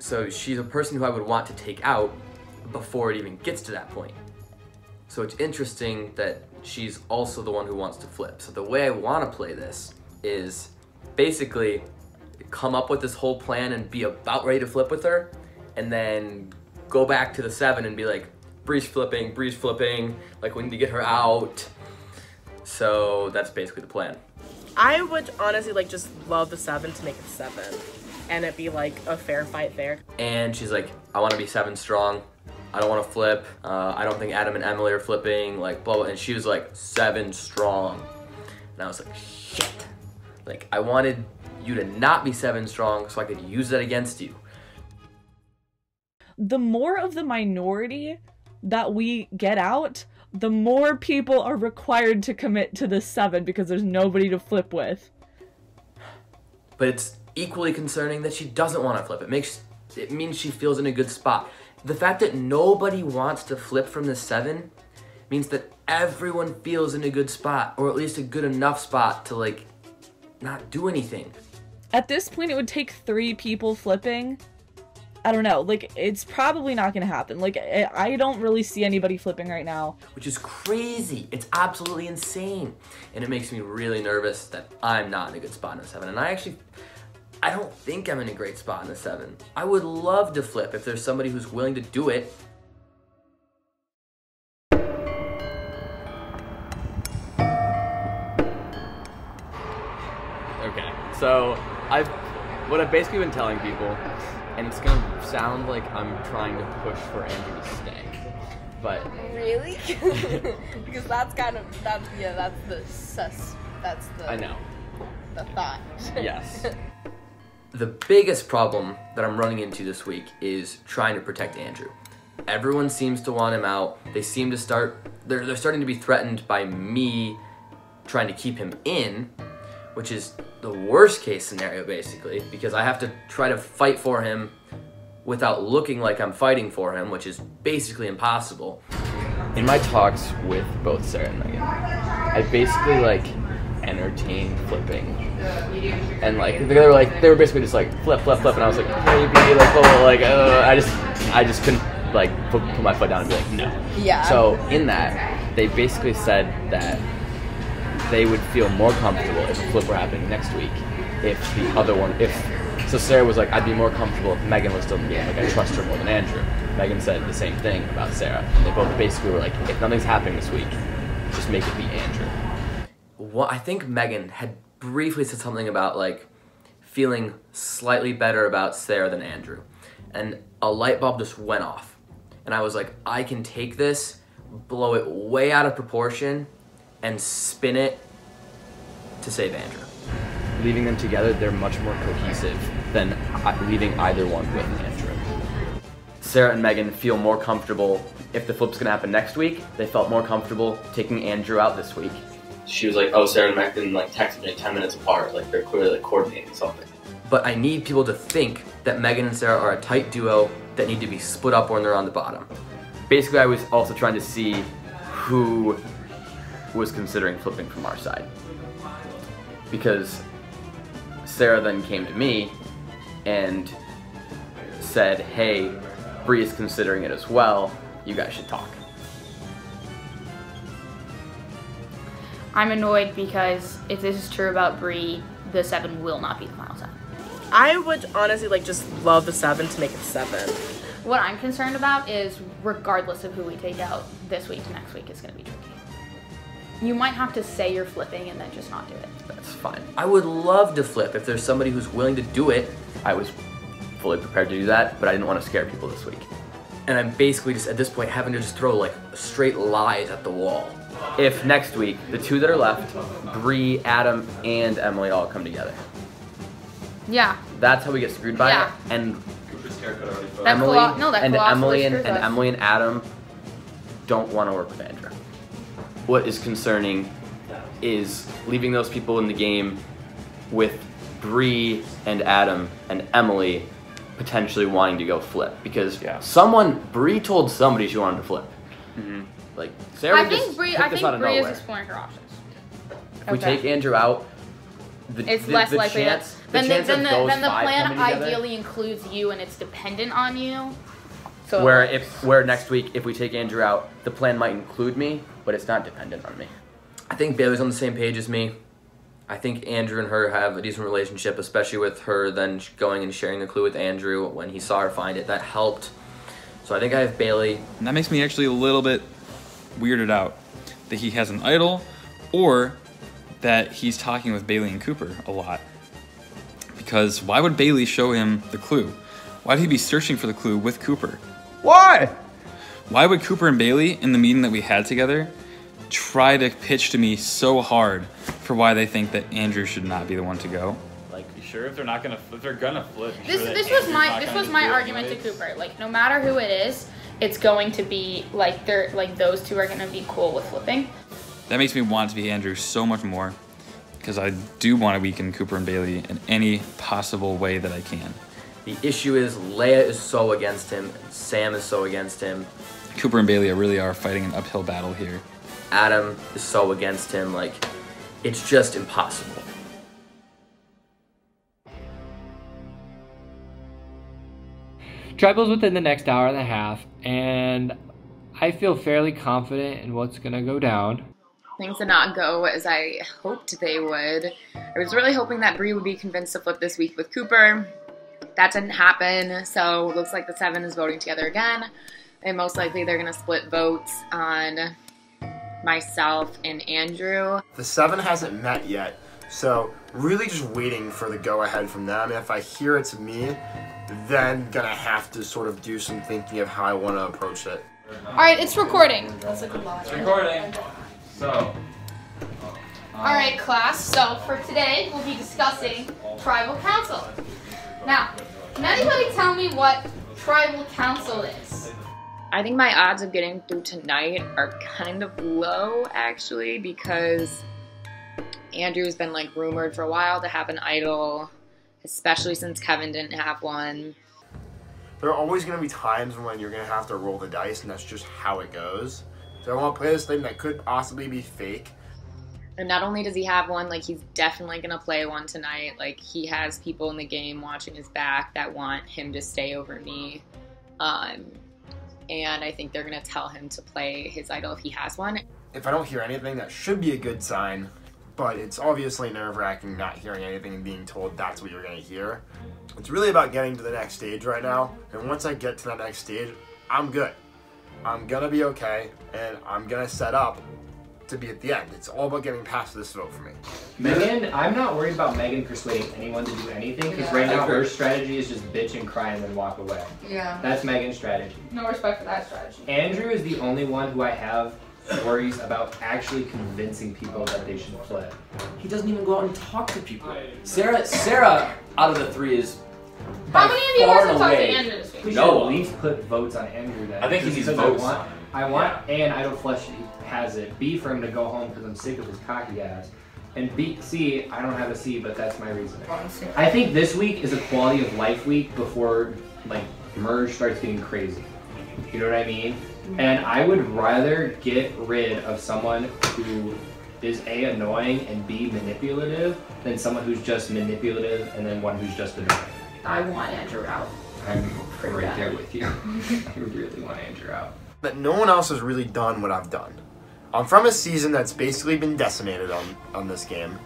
[SPEAKER 3] So she's a person who I would want to take out before it even gets to that point. So it's interesting that she's also the one who wants to flip. So the way I want to play this is basically come up with this whole plan and be about ready to flip with her, and then go back to the 7 and be like, Bree's flipping, like we need to get her out. So that's basically the plan.
[SPEAKER 5] I would honestly like just love the 7 to make it 7 and it be like a fair fight there.
[SPEAKER 3] And she's like, I want to be 7 strong. I don't want to flip. I don't think Adam and Emily are flipping, like blah, blah. And she was like 7 strong. And I was like, shit. Like, I wanted you to not be 7 strong so I could use that against you.
[SPEAKER 7] The more of the minority that we get out, the more people are required to commit to the 7 because there's nobody to flip with.
[SPEAKER 3] But it's equally concerning that she doesn't want to flip. It means she feels in a good spot. The fact that nobody wants to flip from the 7 means that everyone feels in a good spot, or at least a good enough spot to like not do anything.
[SPEAKER 7] At this point, it would take 3 people flipping. I don't know, like, it's probably not gonna happen. Like, I don't really see anybody flipping right now.
[SPEAKER 3] Which is crazy. It's absolutely insane. And it makes me really nervous that I'm not in a good spot in the 7. And I don't think I'm in a great spot in the 7. I would love to flip if there's somebody who's willing to do it.
[SPEAKER 21] Okay, so what I've basically been telling people, and it's gonna sound like I'm trying to push for Andrew to stay, but
[SPEAKER 15] really, because that's the
[SPEAKER 21] I know
[SPEAKER 15] the thought.
[SPEAKER 21] Yes.
[SPEAKER 3] The biggest problem that I'm running into this week is trying to protect Andrew. Everyone seems to want him out. They seem to they're starting to be threatened by me trying to keep him in, which is the worst case scenario basically, because I have to try to fight for him without looking like I'm fighting for him, which is basically impossible.
[SPEAKER 21] In my talks with both Sarah and Megan, I basically like entertained flipping, and like they were basically just like flip, and I was like maybe like I just couldn't like put my foot down and be like no.
[SPEAKER 15] Yeah.
[SPEAKER 21] So in that, they basically said that they would feel more comfortable if a flip were happening next week if the other one so Sarah was like, I'd be more comfortable if Megan was still in the game, like I trust her more than Andrew. Megan said the same thing about Sarah, and they both basically were like, if nothing's happening this week, just make it be Andrew.
[SPEAKER 3] Well, I think Megan had briefly said something about like feeling slightly better about Sarah than Andrew, and a light bulb just went off, and I was like, I can take this, blow it way out of proportion, and spin it to save Andrew.
[SPEAKER 21] Leaving them together, they're much more cohesive than leaving either one with Andrew.
[SPEAKER 3] Sarah and Megan feel more comfortable if the flip's gonna happen next week. They felt more comfortable taking Andrew out this week.
[SPEAKER 16] She was like, oh, Sarah and Megan like texted me 10 minutes apart, like they're clearly like coordinating something.
[SPEAKER 3] But I need people to think that Megan and Sarah are a tight duo that need to be split up when they're on the bottom. Basically, I was also trying to see who was considering flipping from our side. Because Sarah then came to me and said, hey, Bree is considering it as well, you guys should talk.
[SPEAKER 13] I'm annoyed because if this is true about Bree, the 7 will not be the final 7.
[SPEAKER 5] I would honestly like just love the 7 to make it 7.
[SPEAKER 13] What I'm concerned about is regardless of who we take out this week to next week, it's going to be tricky. You might have to say you're flipping and then just not do it.
[SPEAKER 3] That's fine. I would love to flip if there's somebody who's willing to do it. I was fully prepared to do that, but I didn't want to scare people this week. And I'm basically just at this point having to just throw like straight lies at the wall. If next week, the 2 that are left, Bree, Adam, and Emily all come together.
[SPEAKER 13] Yeah.
[SPEAKER 3] That's how we get screwed by it. And Emily and Adam don't want to work with Andrew. What is concerning is leaving those people in the game with Bree and Adam and Emily potentially wanting to go flip because Bree told somebody she wanted to flip.
[SPEAKER 21] Mm-hmm.
[SPEAKER 3] Like Sarah
[SPEAKER 13] I think Bree is exploring her options.
[SPEAKER 3] If we take Andrew out,
[SPEAKER 13] it's less likely
[SPEAKER 3] chance,
[SPEAKER 13] then the plan
[SPEAKER 3] coming together,
[SPEAKER 13] ideally includes you and it's dependent on you. So
[SPEAKER 3] where next week if we take Andrew out, the plan might include me, but it's not dependent on me. I think Bailey's on the same page as me. I think Andrew and her have a decent relationship, especially with her then going and sharing the clue with Andrew when he saw her find it. That helped. So I think I have Bailey.
[SPEAKER 1] And that makes me actually a little bit weirded out that he has an idol or that he's talking with Bailey and Cooper a lot. Because why would Bailey show him the clue? Why would he be searching for the clue with Cooper?
[SPEAKER 21] Why?
[SPEAKER 1] Why would Cooper and Bailey, in the meeting that we had together, try to pitch to me so hard for why they think that Andrew should not be the one to go?
[SPEAKER 17] Like, you sure if they're gonna flip?
[SPEAKER 13] This was my argument to Cooper. Like, no matter who it is, it's going to be like those 2 are gonna be cool with flipping.
[SPEAKER 1] That makes me want to be Andrew so much more because I do want to weaken Cooper and Bailey in any possible way that I can.
[SPEAKER 3] The issue is Leia is so against him, and Sam is so against him.
[SPEAKER 1] Cooper and Bailey really are fighting an uphill battle here.
[SPEAKER 3] Adam is so against him, like, it's just impossible.
[SPEAKER 11] Tribal's within the next hour and a half, and I feel fairly confident in what's gonna go down.
[SPEAKER 14] Things did not go as I hoped they would. I was really hoping that Bree would be convinced to flip this week with Cooper. That didn't happen, so it looks like the 7 is voting together again. And most likely they're gonna split votes on myself and Andrew.
[SPEAKER 19] The 7 hasn't met yet, so really just waiting for the go-ahead from them. If I hear it's me, then gonna have to sort of do some thinking of how I want to approach it.
[SPEAKER 18] Alright, it's recording.
[SPEAKER 17] That's like a lot. It's recording. So.
[SPEAKER 18] Alright, class. So for today, we'll be discussing Tribal Council. Now, can anybody tell me what Tribal Council is?
[SPEAKER 14] I think my odds of getting through tonight are kind of low, actually, because Andrew's been like rumored for a while to have an idol, especially since Kevin didn't have one.
[SPEAKER 19] There are always going to be times when you're going to have to roll the dice, and that's just how it goes. So I want to play this thing that could possibly be fake.
[SPEAKER 14] And not only does he have one, like, he's definitely going to play one tonight. Like, he has people in the game watching his back that want him to stay over me. And I think they're going to tell him to play his idol if he has one.
[SPEAKER 19] If I don't hear anything, that should be a good sign. But it's obviously nerve-wracking not hearing anything and being told that's what you're going to hear. It's really about getting to the next stage right now. And once I get to that next stage, I'm good. I'm going to be okay, and I'm going to set up to be at the end. It's all about getting past this vote for me.
[SPEAKER 11] Megan, I'm not worried about Megan persuading anyone to do anything, because right now her strategy is just bitch and cry and then walk away.
[SPEAKER 18] Yeah.
[SPEAKER 11] That's Megan's strategy.
[SPEAKER 18] No respect for that strategy.
[SPEAKER 11] Andrew is the only one who I have worries about actually convincing people that they should flip.
[SPEAKER 3] He doesn't even go out and talk to people. Sarah, out of the three is
[SPEAKER 18] How many of you guys have talked to Andrew this week?
[SPEAKER 11] We should
[SPEAKER 3] No.
[SPEAKER 11] at least put votes on Andrew then.
[SPEAKER 3] I think he
[SPEAKER 11] Just
[SPEAKER 3] needs
[SPEAKER 11] because
[SPEAKER 3] votes
[SPEAKER 11] I want,
[SPEAKER 3] on him.
[SPEAKER 11] I want A, and Idle Flesh has it. B, for him to go home because I'm sick of his cocky ass. And B, C, I don't have a C, but that's my reasoning. I think this week is a quality of life week before like merge starts getting crazy. You know what I mean? And I would rather get rid of someone who is A, annoying, and B, manipulative, than someone who's just manipulative and then one who's just annoying.
[SPEAKER 18] I want Andrew out.
[SPEAKER 11] I'm right there with you. I really want Andrew out.
[SPEAKER 19] That no one else has really done what I've done. I'm from a season that's basically been decimated on this game.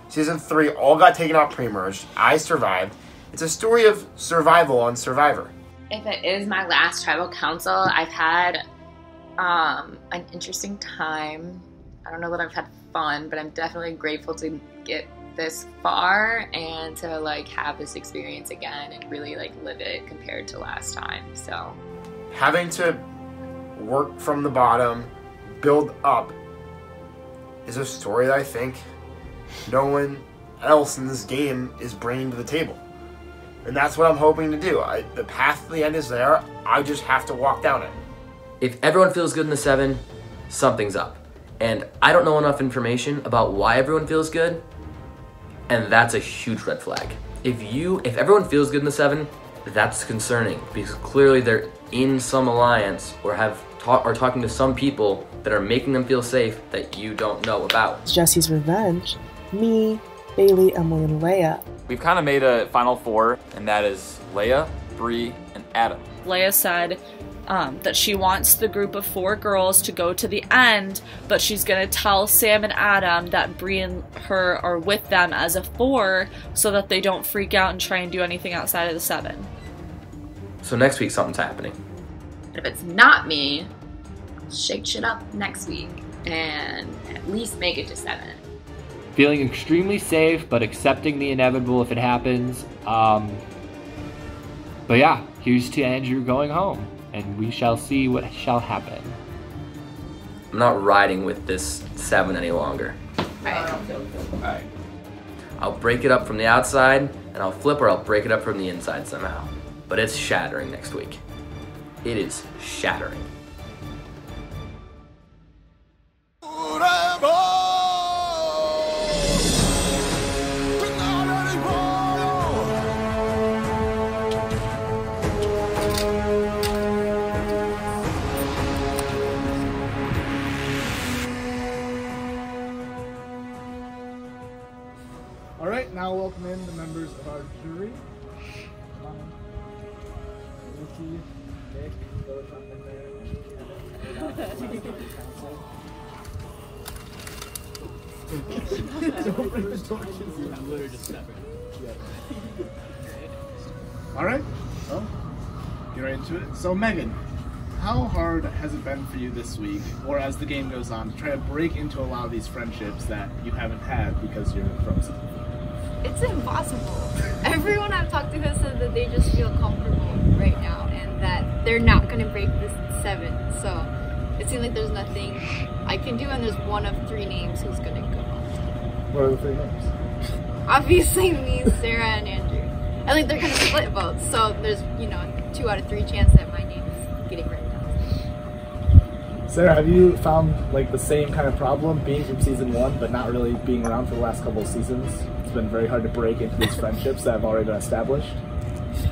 [SPEAKER 19] Season 3 all got taken out pre-merged. I survived. It's a story of survival on Survivor.
[SPEAKER 4] If it is my last tribal council, I've had an interesting time. I don't know that I've had fun, but I'm definitely grateful to get this far and to like have this experience again and really like live it compared to last time. So
[SPEAKER 19] Having to work from the bottom, build up, is a story that I think no one else in this game is bringing to the table. And that's what I'm hoping to do. The path to the end is there. I just have to walk down it.
[SPEAKER 3] If everyone feels good in the 7, something's up. And I don't know enough information about why everyone feels good, and that's a huge red flag. If everyone feels good in the 7, that's concerning because clearly they're in some alliance or are talking to some people that are making them feel safe that you don't know about.
[SPEAKER 5] Jesse's revenge. Me, Bailey, Emily, and Leia.
[SPEAKER 1] We've kind of made a final 4, and that is Leia, Bree, and Adam.
[SPEAKER 7] Leia said that she wants the group of 4 girls to go to the end, but she's gonna tell Sam and Adam that Bree and her are with them as a 4 so that they don't freak out and try and do anything outside of the 7.
[SPEAKER 3] So next week something's happening.
[SPEAKER 4] if it's not me, I'll shake shit up next week and at least make it to 7.
[SPEAKER 11] Feeling extremely safe, but accepting the inevitable if it happens. But yeah, here's to Andrew going home, and we shall see what shall happen.
[SPEAKER 3] I'm not riding with this 7 any longer.
[SPEAKER 11] Alright.
[SPEAKER 3] I'll break it up from the outside, and I'll flip or I'll break it up from the inside somehow. But it's shattering next week. It is shattering.
[SPEAKER 9] Alright, now welcome in the members of our jury. Come on. Ricky, Nick, both up in there. Don't bring the torches. Literally just separate. Alright, well, get right into it. So Megan, how hard has it been for you this week, or as the game goes on, to try to break into a lot of these friendships that you haven't had because you're frozen?
[SPEAKER 12] It's impossible. Everyone I've talked to has said that they just feel comfortable right now and that they're not going to break this 7. So it seems like there's nothing I can do, and there's one of 3 names who's going to go.
[SPEAKER 9] What are the 3 names?
[SPEAKER 12] Obviously me, Sarah, and Andrew. I think they're going to split votes, so there's, 2 out of 3 chance that my name is getting written down.
[SPEAKER 9] Sarah, have you found like the same kind of problem being from season 1 but not really being around for the last couple of seasons? It's been very hard to break into these friendships that have already been established.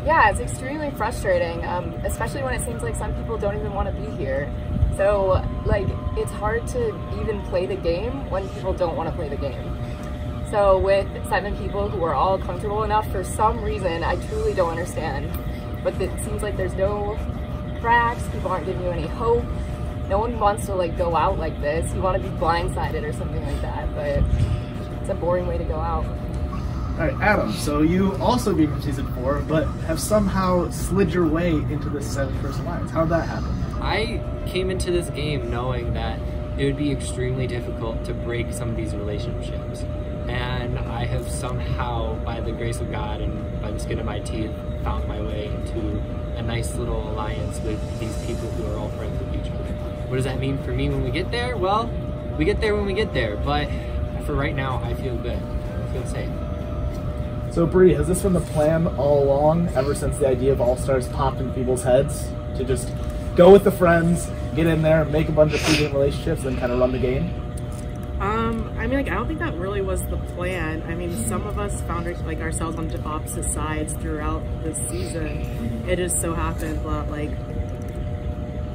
[SPEAKER 14] Yeah, it's extremely frustrating, especially when it seems like some people don't even want to be here. So, it's hard to even play the game when people don't want to play the game. So with 7 people who are all comfortable enough, for some reason, I truly don't understand, but it seems like there's no cracks, people aren't giving you any hope. No one wants to go out like this. You want to be blindsided or something like that, but it's a boring way to go out.
[SPEAKER 9] Alright, Adam, so you also being from season 4, but have somehow slid your way into the 7-person alliance. How did that happen?
[SPEAKER 20] I came into this game knowing that it would be extremely difficult to break some of these relationships. And I have somehow, by the grace of God and by the skin of my teeth, found my way into a nice little alliance with these people who are all friends with each other. What does that mean for me when we get there? Well, we get there when we get there, but for right now, I feel good. I feel safe.
[SPEAKER 9] So, Bree, has this been the plan all along, ever since the idea of All-Stars popped in people's heads? To just go with the friends, get in there, make a bunch of student relationships, and kind of run the game?
[SPEAKER 5] I mean, like, I don't think that really was the plan. I mean, some of us found like ourselves on opposite sides throughout this season. It just so happened that like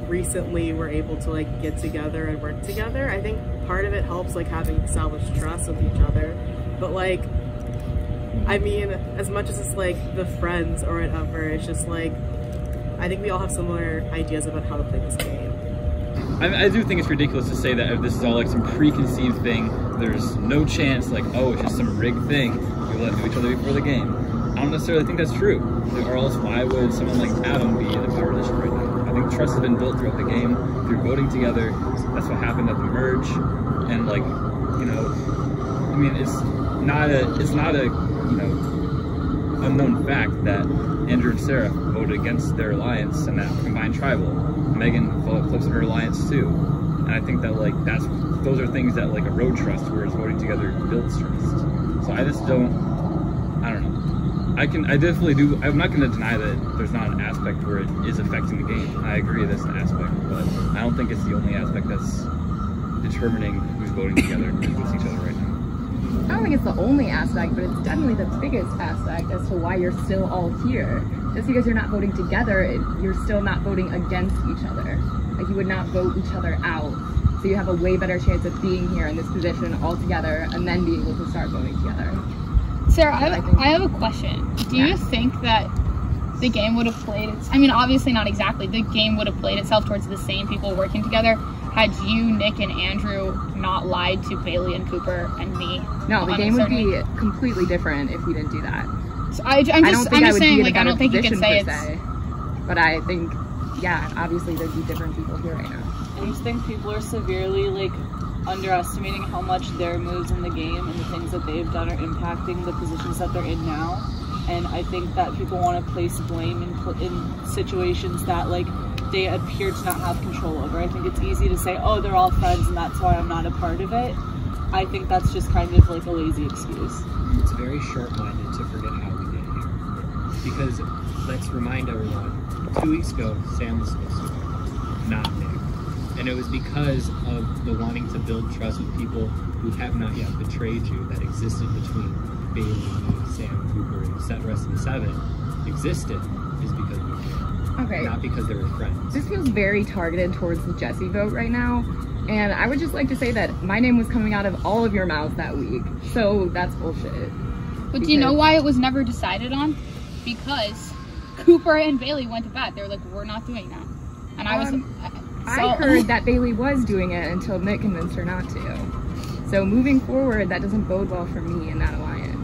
[SPEAKER 5] recently we're able to like get together and work together. I think part of it helps like having established trust with each other. But like, I mean, as much as it's like the friends or whatever, it's just like I think we all have similar ideas about how to play this game.
[SPEAKER 17] I do think it's ridiculous to say that if this is all like some preconceived thing, there's no chance like, oh, it's just some rigged thing, we let know each other before the game. I don't necessarily think that's true. Or else why would someone like Adam be in a power position right now? I think trust has been built throughout the game, through voting together. That's what happened at the merge. And like, you know, I mean, it's not a, you know, unknown fact that Andrew and Sarah voted against their alliance and that combined tribal. Megan flips her alliance too, and I think that like those are things that like erode trust, whereas voting together builds trust. So I just don't know. I definitely do. I'm not going to deny that there's not an aspect where it is affecting the game. I agree that's an aspect, but I don't think it's the only aspect that's determining who's voting together and with each other right now.
[SPEAKER 14] I don't think it's the only aspect, but it's definitely the biggest aspect as to why you're still all here. Just because you're not voting together, you're still not voting against each other. Like, you would not vote each other out. So you have a way better chance of being here in this position all together and then being able to start voting together.
[SPEAKER 13] Sarah, I have a question. Do you think that the game would have played I mean, obviously not exactly. The game would have played itself towards the same people working together had you, Nick, and Andrew not lied to Bailey and Cooper and me?
[SPEAKER 14] No, the game would be completely different if we didn't do that.
[SPEAKER 13] So I'm just saying, like, I don't think you can say
[SPEAKER 14] it's... But I think, yeah, obviously there'd be different people here right now.
[SPEAKER 7] I just think people are severely, like, underestimating how much their moves in the game and the things that they've done are impacting the positions that they're in now. And I think that people want to place blame in situations that, like, they appear to not have control over. I think it's easy to say, oh, they're all friends and that's why I'm not a part of it. I think that's just kind of like a lazy excuse.
[SPEAKER 20] It's very short-minded to forget how we get here. Because, let's remind everyone, 2 weeks ago, Sam was supposed to go, not Nick. And it was because of the wanting to build trust with people who have not yet betrayed you that existed between Bailey, me, Sam, Cooper, and the rest of the 7 existed is because we did.
[SPEAKER 14] Okay.
[SPEAKER 20] Not because they were friends.
[SPEAKER 14] This feels very targeted towards the Jesse vote right now. And I would just like to say that my name was coming out of all of your mouths that week. So that's bullshit.
[SPEAKER 13] But do you know why it was never decided on? Because Cooper and Bailey went to bat. They were like, we're not doing that. And I was...
[SPEAKER 14] I heard that Bailey was doing it until Nick convinced her not to. So moving forward, that doesn't bode well for me in that alliance.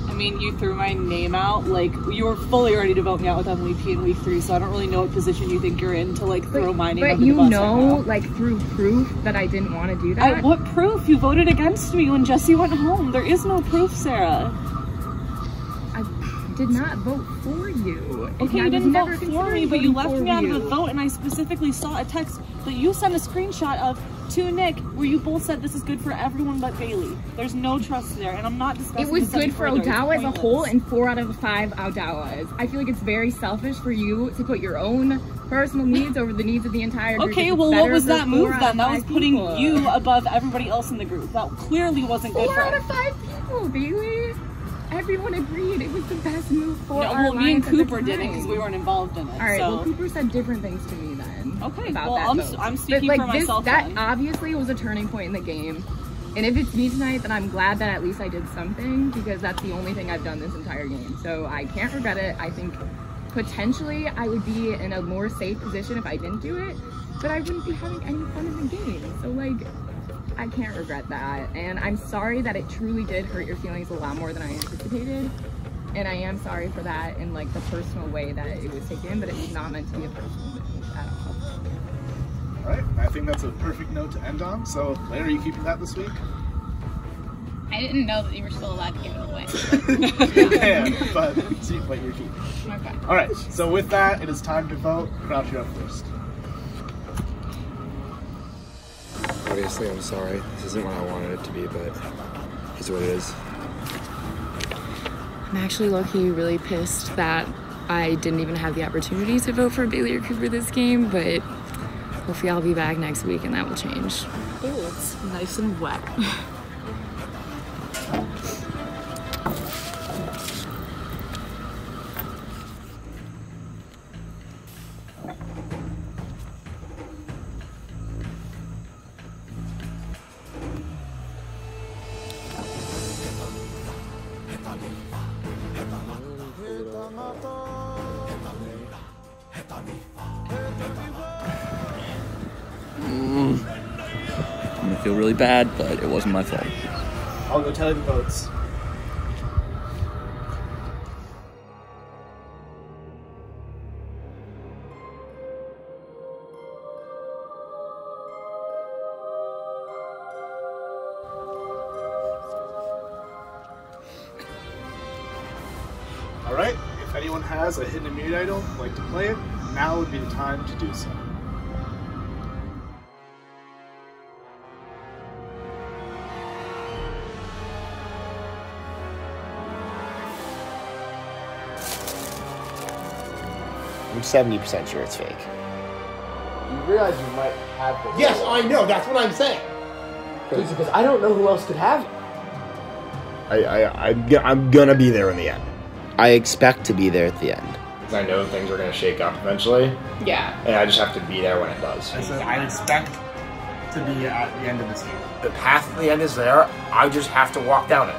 [SPEAKER 7] I mean, you threw my name out. Like, you were fully ready to vote me out with Emily P in week 3, so I don't really know what position you think you're in to, like, throw my name under the bus.
[SPEAKER 14] But you know, like, through proof that I didn't want to do that.
[SPEAKER 7] What proof? You voted against me when Jesse went home. There is no proof, Sarah.
[SPEAKER 14] I did not vote for you.
[SPEAKER 7] Okay, you didn't vote for me, but you left me out of the vote, and I specifically saw a text that you sent a screenshot of to Nick where you both said this is good for everyone but Bailey. There's no trust there, and I'm not discussing
[SPEAKER 14] it was good for Odawa as a whole, and 4 out of 5 Odawas. I feel like it's very selfish for you to put your own personal needs over the needs of the entire group.
[SPEAKER 7] Okay, well, what was that move then? That was putting you above everybody else in the group. That clearly wasn't good for
[SPEAKER 14] 4 out of 5 people, Bailey. Everyone agreed it was the best move for our
[SPEAKER 7] well, me and Cooper did it because we weren't involved in it.
[SPEAKER 14] All right,
[SPEAKER 7] so.
[SPEAKER 14] well, Cooper said different things to me then.
[SPEAKER 7] Okay,
[SPEAKER 14] about
[SPEAKER 7] well,
[SPEAKER 14] that
[SPEAKER 7] I'm speaking for myself
[SPEAKER 14] That
[SPEAKER 7] then.
[SPEAKER 14] obviously was a turning point in the game. And if it's me tonight, then I'm glad that at least I did something, because that's the only thing I've done this entire game. So I can't regret it. I think potentially I would be in a more safe position if I didn't do it, but I wouldn't be having any fun in the game. So, like, I can't regret that. And I'm sorry that it truly did hurt your feelings a lot more than I anticipated. And I am sorry for that in, like, the personal way that it was taken, but it was not meant to be a personal move at all.
[SPEAKER 9] All right, I think that's a perfect note to end on. So, Blair, are you keeping that this week?
[SPEAKER 13] I didn't know that you were still allowed to give it away.
[SPEAKER 9] Yeah, but see what you're keeping.
[SPEAKER 13] Okay.
[SPEAKER 9] All right, so with that, it is time to vote. Crouch, you're up first.
[SPEAKER 19] obviously I'm sorry. This isn't what I wanted it to be, but it's what it is.
[SPEAKER 2] I'm actually low-key really pissed that I didn't even have the opportunity to vote for Bailey or Cooper this game, but hopefully I'll be back next week and that will change.
[SPEAKER 7] Oh, it's nice and wet.
[SPEAKER 10] I'm gonna feel really bad, but it wasn't my fault.
[SPEAKER 9] I'll go tally the votes. Alright, if anyone has a hidden immunity idol, like to play it, now would be the time to do so.
[SPEAKER 19] I'm 70% sure it's fake.
[SPEAKER 3] You realize you might have the...
[SPEAKER 19] Yes, I know. That's what I'm saying.
[SPEAKER 3] Because I don't know who else could have it.
[SPEAKER 19] I'm gonna be there in the end.
[SPEAKER 22] I expect to be there at the end.
[SPEAKER 19] I know things are gonna shake up eventually.
[SPEAKER 2] Yeah.
[SPEAKER 19] And I just have to be there when it does.
[SPEAKER 9] I said I expect to be at the end of this game.
[SPEAKER 19] The path to the end is there. I just have to walk down it.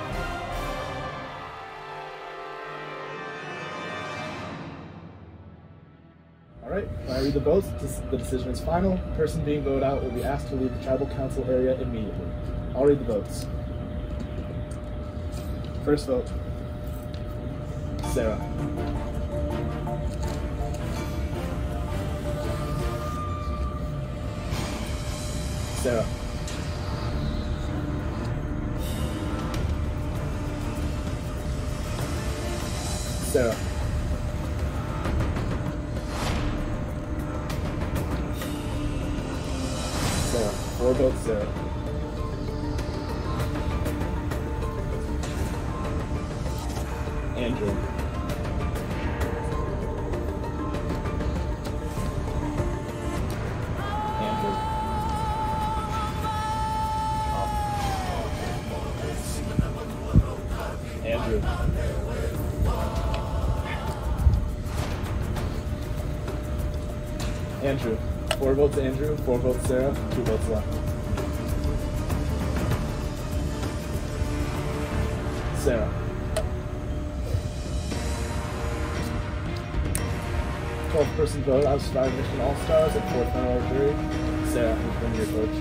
[SPEAKER 9] Alright, when I read the votes, the decision is final. The person being voted out will be asked to leave the tribal council area immediately. I'll read the votes. First vote, Sarah. Sarah. Sarah. Sarah. 4 votes, Sarah. Andrew. Andrew. Andrew. Andrew. 4 votes Andrew, 4 votes Sarah, 2 votes left. Sarah. 12th person vote out of Survivor Mission All-Stars at 4th member jury. Sarah, who's been your coach?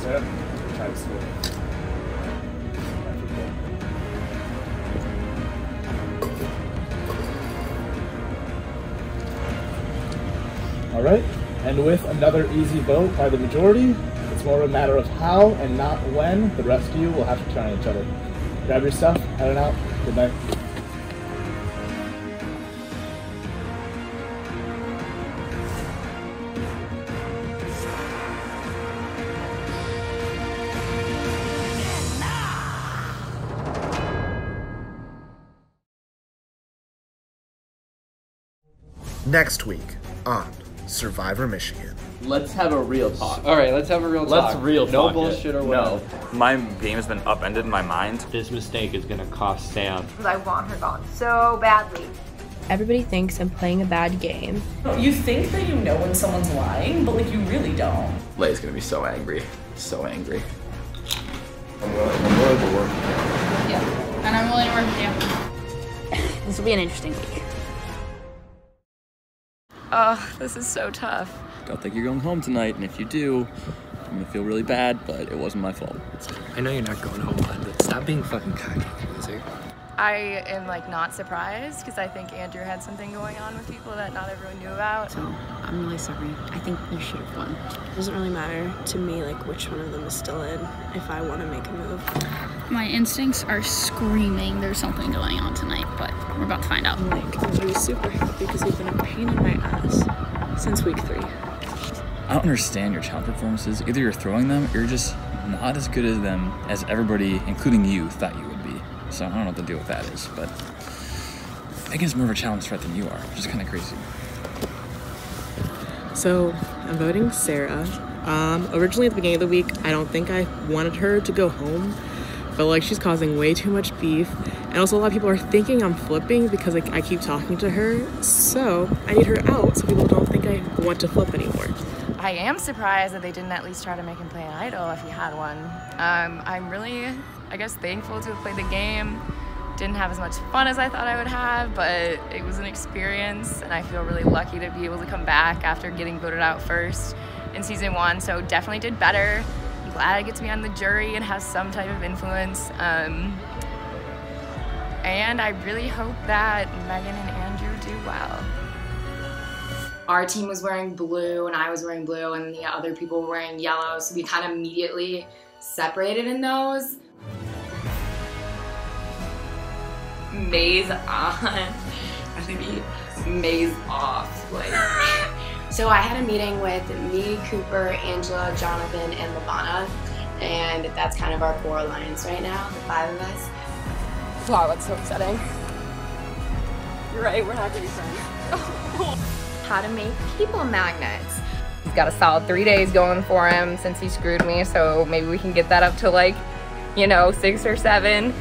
[SPEAKER 9] Sarah, try to score. Alright, and with another easy vote by the majority, it's more a matter of how and not when the rest of you will have to turn on each other. Grab your stuff, head on out, good night.
[SPEAKER 23] Next week on Survivor Michigan.
[SPEAKER 21] Let's have a real talk.
[SPEAKER 11] All right, let's have a real talk.
[SPEAKER 21] Let's real
[SPEAKER 11] no
[SPEAKER 21] talk
[SPEAKER 11] bullshit or
[SPEAKER 1] No,
[SPEAKER 11] whatever.
[SPEAKER 1] my game has been upended in my mind.
[SPEAKER 11] This mistake is gonna cost Sam.
[SPEAKER 6] I want her gone so badly.
[SPEAKER 8] Everybody thinks I'm playing a bad game.
[SPEAKER 7] You think that you know when someone's lying, but like you really don't.
[SPEAKER 21] Lay's gonna be so angry. So angry.
[SPEAKER 19] I'm willing to work.
[SPEAKER 18] Yeah, and I'm willing to work with you.
[SPEAKER 14] This will be an interesting week.
[SPEAKER 2] This is so tough.
[SPEAKER 10] Don't think you're going home tonight, and if you do, I'm gonna feel really bad, but it wasn't my fault.
[SPEAKER 20] I know you're not going home, but stop being fucking cocky, loser.
[SPEAKER 14] I am like not surprised because I think Andrew had something going on with people that not everyone knew about.
[SPEAKER 2] So I'm really sorry. I think you should have won.
[SPEAKER 5] It doesn't really matter to me like which one of them is still in if I want to make a move.
[SPEAKER 13] My instincts are screaming there's something going on tonight, but we're about to find out.
[SPEAKER 5] I'm really super happy because you've been a pain in my ass since week 3.
[SPEAKER 10] I don't understand your challenge performances. Either you're throwing them or you're just not as good as them as everybody, including you, thought you would be. So I don't know what the deal with that is, but Megan's more of a challenge threat than you are, which is kind of crazy.
[SPEAKER 5] So I'm voting Sarah. Originally at the beginning of the week, I don't think I wanted her to go home, but like she's causing way too much beef. And also a lot of people are thinking I'm flipping because like I keep talking to her. So I need her out so people don't think I want to flip anymore.
[SPEAKER 14] I am surprised that they didn't at least try to make him play an idol if he had one. I'm really, I guess, thankful to have played the game. Didn't have as much fun as I thought I would have, but it was an experience, and I feel really lucky to be able to come back after getting voted out first in season 1, so definitely did better. I'm glad I get to be on the jury and have some type of influence. And I really hope that Megan and Andrew do well.
[SPEAKER 2] Our team was wearing blue and I was wearing blue and the other people were wearing yellow, so we kind of immediately separated in those. Maze on. I think maze off. Like. So I had a meeting with me, Cooper, Angela, Jonathan, and Lavana, and that's kind of our core alliance right now, the 5 of us.
[SPEAKER 14] Wow, that's so upsetting.
[SPEAKER 2] You're right, we're not gonna be friends.
[SPEAKER 14] How to make people magnets. He's got a solid 3 days going for him since he screwed me, so maybe we can get that up to like, you know, 6 or 7.